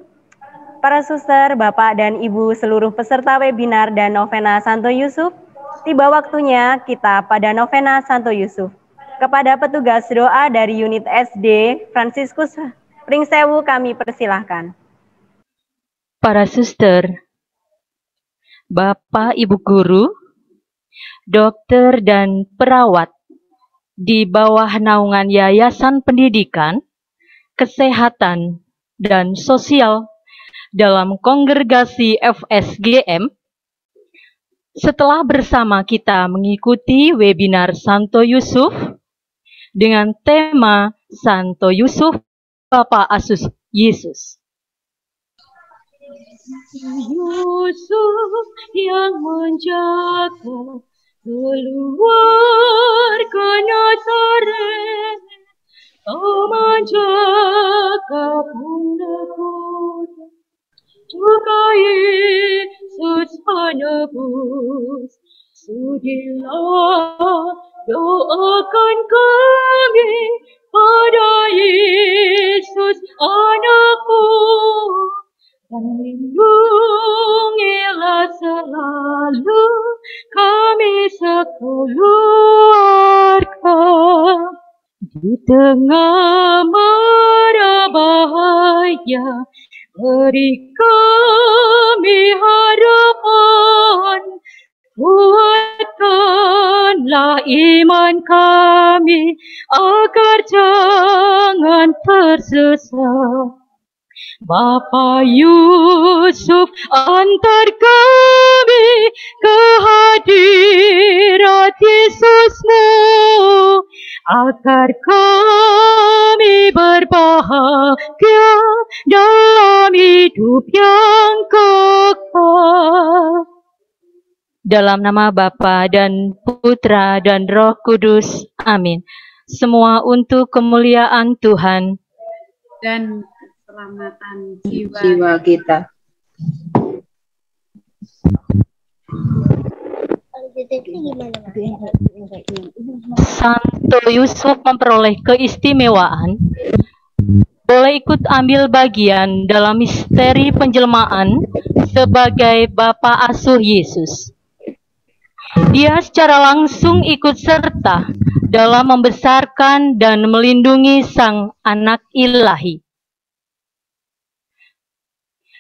para suster, Bapak dan Ibu seluruh peserta webinar dan novena Santo Yusuf, tiba waktunya kita pada novena Santo Yusuf. Kepada petugas doa dari unit SD Fransiskus Pringsewu kami persilahkan. Para suster, Bapak Ibu guru, dokter dan perawat di bawah naungan Yayasan Pendidikan, Kesehatan dan Sosial dalam kongregasi FSGM, setelah bersama kita mengikuti webinar Santo Yusuf dengan tema Santo Yusuf, Bapa Asuh Yesus. Yusuf yang menjaga keluar ke Nazaret, menjaga bunda-bunda, juga Yesus penebus Sudilah doakan kami pada Yesus anakmu, dan lindungilah selalu kami sekeluarga. Di tengah mara bahaya, beri kami harapan, kuatkanlah iman kami agar jangan tersesat. Bapa Yusuf, antar kami ke hadirat Yesusmu, agar kami berbahagia dalam hidup yang kekal. Dalam nama Bapa dan Putra dan Roh Kudus. Amin. Semua untuk kemuliaan Tuhan dan keselamatan jiwa kita. Santo Yusuf memperoleh keistimewaan, boleh ikut ambil bagian dalam misteri penjelmaan sebagai Bapa asuh Yesus. Dia secara langsung ikut serta dalam membesarkan dan melindungi Sang Anak Ilahi.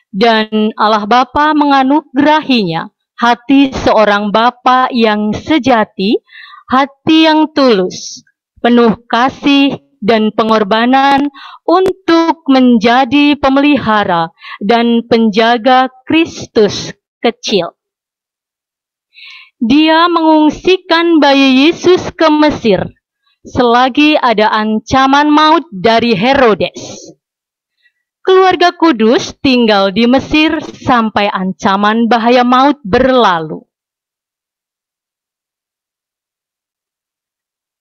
Dan Allah Bapa menganugerahinya hati seorang bapa yang sejati, hati yang tulus, penuh kasih dan pengorbanan untuk menjadi pemelihara dan penjaga Kristus kecil. Dia mengungsikan bayi Yesus ke Mesir selagi ada ancaman maut dari Herodes. Keluarga kudus tinggal di Mesir sampai ancaman bahaya maut berlalu.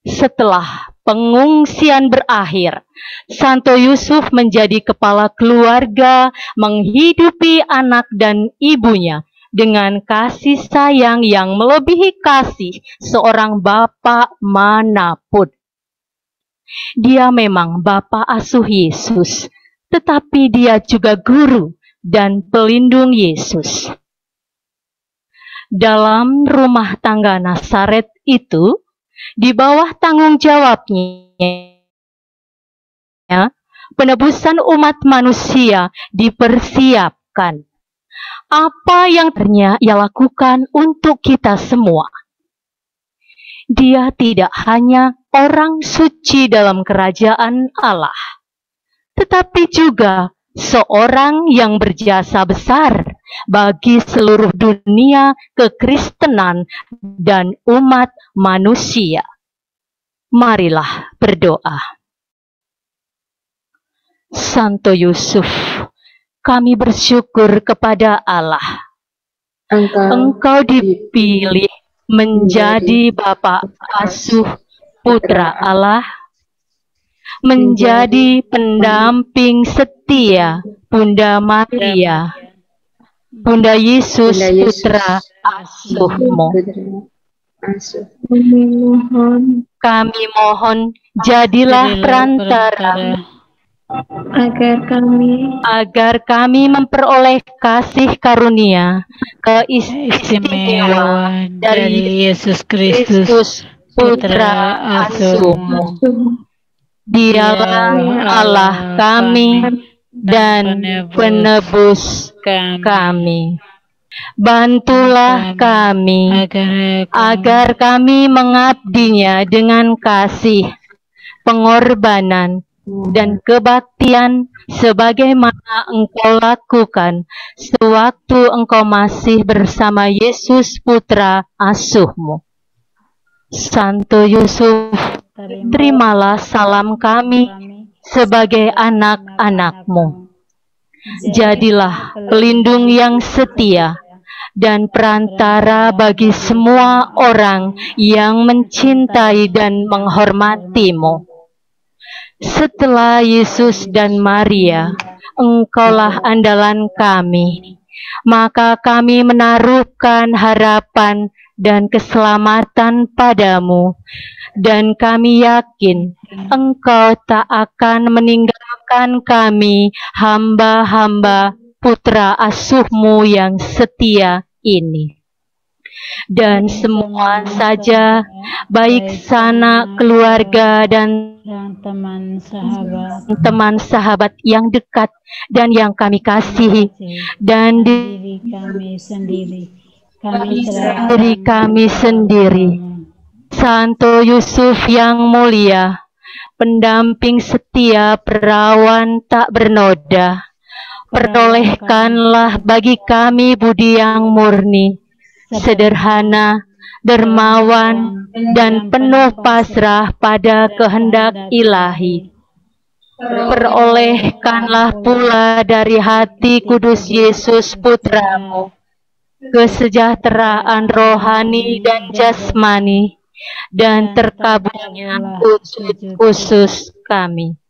Setelah pengungsian berakhir, Santo Yusuf menjadi kepala keluarga, menghidupi anak dan ibunya dengan kasih sayang yang melebihi kasih seorang bapa manapun. Dia memang bapa asuh Yesus, tetapi dia juga guru dan pelindung Yesus. Dalam rumah tangga Nazaret itu, di bawah tanggung jawabnya, penebusan umat manusia dipersiapkan. Apa yang ternyata ia lakukan untuk kita semua. Dia tidak hanya orang suci dalam kerajaan Allah, tetapi juga seorang yang berjasa besar bagi seluruh dunia kekristenan dan umat manusia. Marilah berdoa. Santo Yusuf, kami bersyukur kepada Allah. Engkau dipilih menjadi Bapa asuh Putra Allah, menjadi pendamping setia Bunda Maria, Bunda Yesus Putra asuh-Mu. Kami mohon, jadilah perantara agar kami memperoleh kasih karunia keistimewaan dari Yesus Kristus Putra asuh-Mu. Dialah Allah kami dan penebus kami. Bantulah kami agar kami mengabdinya dengan kasih, pengorbanan, dan kebaktian sebagaimana Engkau lakukan sewaktu Engkau masih bersama Yesus Putra asuh-Mu. Santo Yusuf, terimalah salam kami sebagai anak-anak-Mu. Jadilah pelindung yang setia dan perantara bagi semua orang yang mencintai dan menghormati-Mu. Setelah Yesus dan Maria, Engkaulah andalan kami, maka kami menaruhkan harapan dan keselamatan padamu. Dan kami yakin Engkau tak akan meninggalkan kami, hamba-hamba putra asuh-Mu yang setia ini. Dan semua saja, baik sanak keluarga dan teman sahabat yang dekat dan yang kami kasihi, dan diri kami sendiri, Santo Yusuf yang mulia, pendamping setia perawan tak bernoda, perolehkanlah bagi kami budi yang murni, sederhana, dermawan, dan penuh pasrah pada kehendak ilahi. Perolehkanlah pula dari hati kudus Yesus Putramu kesejahteraan rohani dan jasmani, dan terkabulnya wujud khusus kami.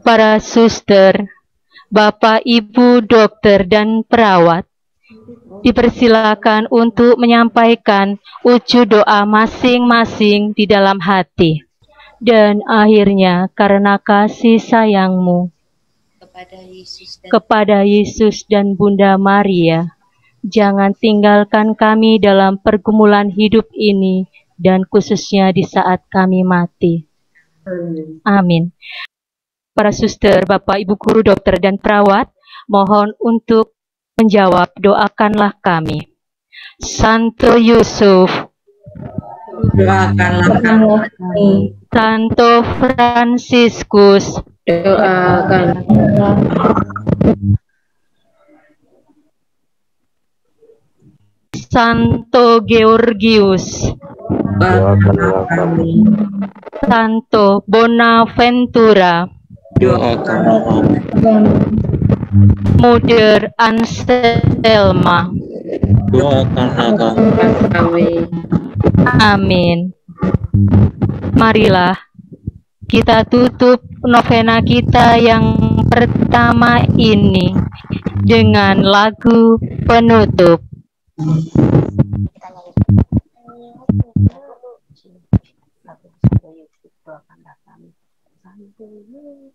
Para suster, Bapak, Ibu, dokter, dan perawat, dipersilakan untuk menyampaikan wujud doa masing-masing di dalam hati. Dan akhirnya karena kasih sayang-Mu kepada Yesus dan Bunda Maria, jangan tinggalkan kami dalam pergumulan hidup ini dan khususnya di saat kami mati. Amin. Para suster, Bapak, Ibu guru, dokter, dan perawat, mohon untuk menjawab, doakanlah kami. Santo Yusuf, doakanlah kami. Santo Fransiskus, doakanlah Santo Georgius, doakanlah kami. Santo Bonaventura, doakanlah kami. Mother Anselma, doakanlah kami. Amin. Marilah kita tutup novena kita yang pertama ini dengan lagu penutup.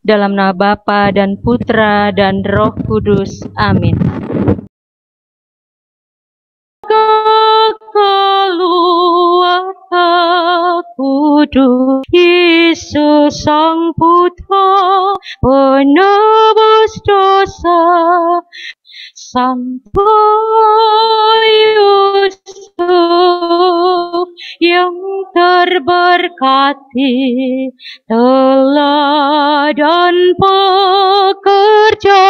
Dalam nama Bapa dan Putra dan Roh Kudus. Amin. Keluarga kudus, Yesus Sang Putra penebus dosa, Santo Yusuf yang terberkati, teladan pekerja,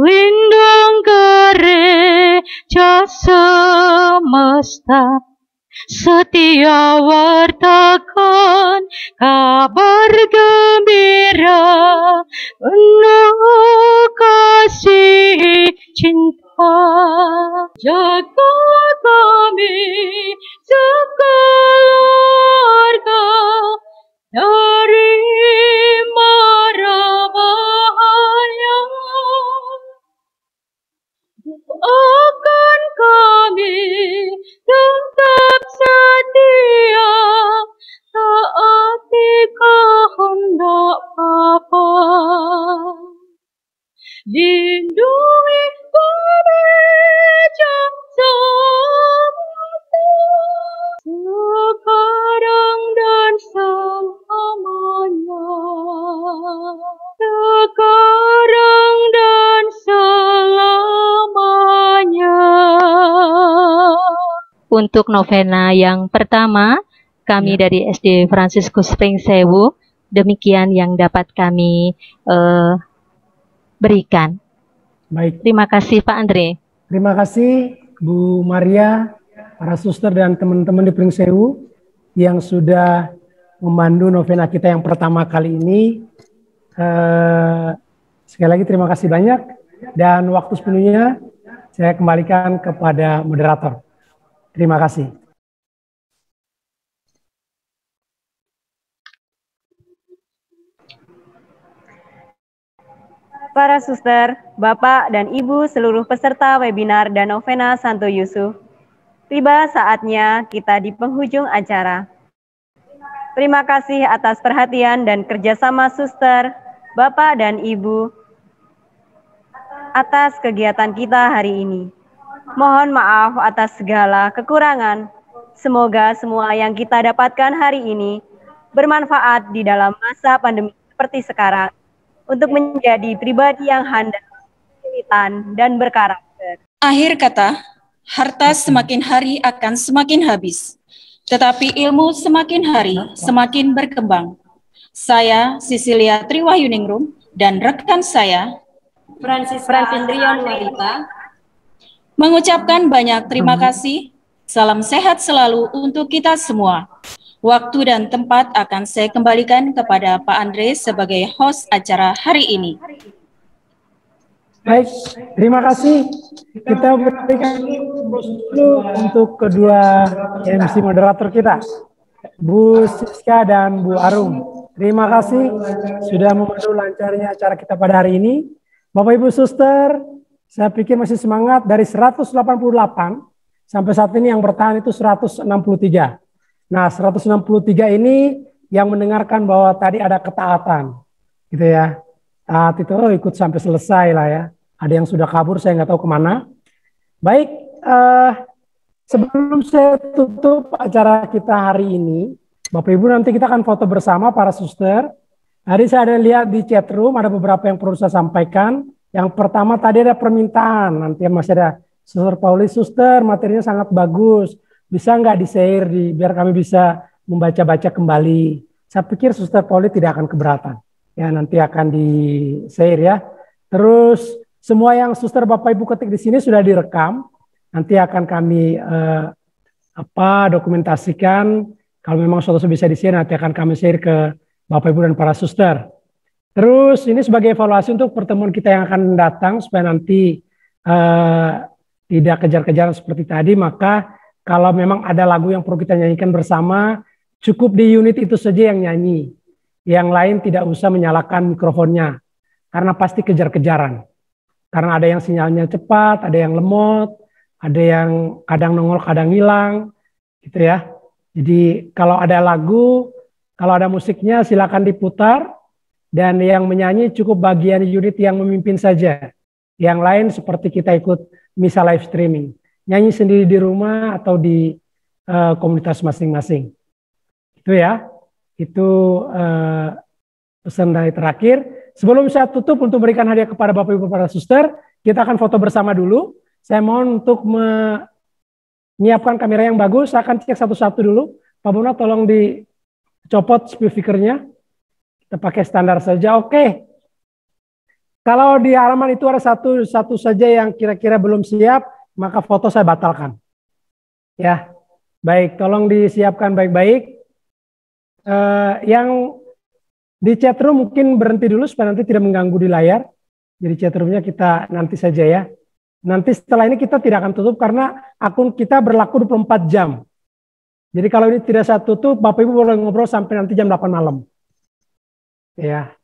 lindung gereja semesta, setia wartakan kabar gembira, penuh kasih cinta, jaga kami sekeluarga dari mara bahaya. Akan kami tetap setia, taati kehendak Bapa. Lindungi gereja semesta, sekarang dan selamanya. Sekarang dan selamanya. Untuk novena yang pertama, kami dari SD Fransiskus Spring Sewu, demikian yang dapat kami berikan. Baik. Terima kasih Pak Andre. Terima kasih Bu Maria, para suster dan teman-teman di Pring Sewu yang sudah memandu novena kita yang pertama kali ini. Sekali lagi terima kasih banyak, dan waktu sepenuhnya saya kembalikan kepada moderator. Terima kasih. Para suster, Bapak dan Ibu seluruh peserta webinar dan novena Santo Yusuf, tiba saatnya kita di penghujung acara. Terima kasih atas perhatian dan kerjasama suster, Bapak dan Ibu atas kegiatan kita hari ini. Mohon maaf atas segala kekurangan. Semoga semua yang kita dapatkan hari ini bermanfaat di dalam masa pandemi seperti sekarang untuk menjadi pribadi yang handal, militan, dan berkarakter. Akhir kata, harta semakin hari akan semakin habis, tetapi ilmu semakin hari semakin berkembang. Saya, Cecilia Triwahyuningrum, dan rekan saya, Francis Andrian Marita, mengucapkan banyak terima kasih. Salam sehat selalu untuk kita semua. Waktu dan tempat akan saya kembalikan kepada Pak Andre sebagai host acara hari ini. Baik, terima kasih. Kita berikan dulu untuk kedua MC moderator kita, Bu Siska dan Bu Arum. Terima kasih sudah memandu lancarnya acara kita pada hari ini. Bapak Ibu Suster, saya pikir masih semangat. Dari 188 sampai saat ini yang bertahan itu 163. Nah, 163 ini yang mendengarkan bahwa tadi ada ketaatan, gitu ya. Taat itu ikut sampai selesai lah ya. Ada yang sudah kabur, saya nggak tahu kemana. Baik, sebelum saya tutup acara kita hari ini, Bapak Ibu nanti kita akan foto bersama para suster. Tadi saya ada lihat di chat room ada beberapa yang perlu saya sampaikan. Yang pertama tadi ada permintaan, nanti masih ada Suster Pauli, suster materinya sangat bagus, bisa nggak di-share biar kami bisa membaca-baca kembali. Saya pikir Suster Pauli tidak akan keberatan. Ya nanti akan di-share ya. Terus semua yang suster Bapak Ibu ketik di sini sudah direkam. Nanti akan kami dokumentasikan. Kalau memang suatu bisa di-share nanti akan kami share ke Bapak Ibu dan para suster. Terus ini sebagai evaluasi untuk pertemuan kita yang akan datang supaya nanti tidak kejar-kejaran seperti tadi, maka kalau memang ada lagu yang perlu kita nyanyikan bersama, cukup di unit itu saja yang nyanyi. Yang lain tidak usah menyalakan mikrofonnya, karena pasti kejar-kejaran. Karena ada yang sinyalnya cepat, ada yang lemot, ada yang kadang nongol, kadang hilang, gitu ya. Jadi kalau ada lagu, kalau ada musiknya silakan diputar, dan yang menyanyi cukup bagian unit yang memimpin saja. Yang lain seperti kita ikut misa live streaming, nyanyi sendiri di rumah atau di komunitas masing-masing. Itu ya, itu pesan dari terakhir. Sebelum saya tutup untuk berikan hadiah kepada Bapak Ibu para suster, kita akan foto bersama dulu. Saya mohon untuk menyiapkan kamera yang bagus, saya akan cek satu-satu dulu. Pak Bono tolong dicopot speakernya. Kita pakai standar saja, oke. Kalau di halaman itu ada satu saja yang kira-kira belum siap, maka foto saya batalkan. Ya, baik, tolong disiapkan baik-baik. Yang di chat room mungkin berhenti dulu supaya nanti tidak mengganggu di layar. Jadi chat roomnya kita nanti saja ya. Nanti setelah ini kita tidak akan tutup karena akun kita berlaku 24 jam. Jadi kalau ini tidak saya tutup, Bapak Ibu boleh ngobrol sampai nanti jam 8 malam. Ya,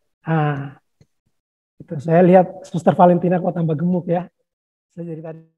itu saya lihat Suster Valentina kok tambah gemuk ya. Saya jadi tadi.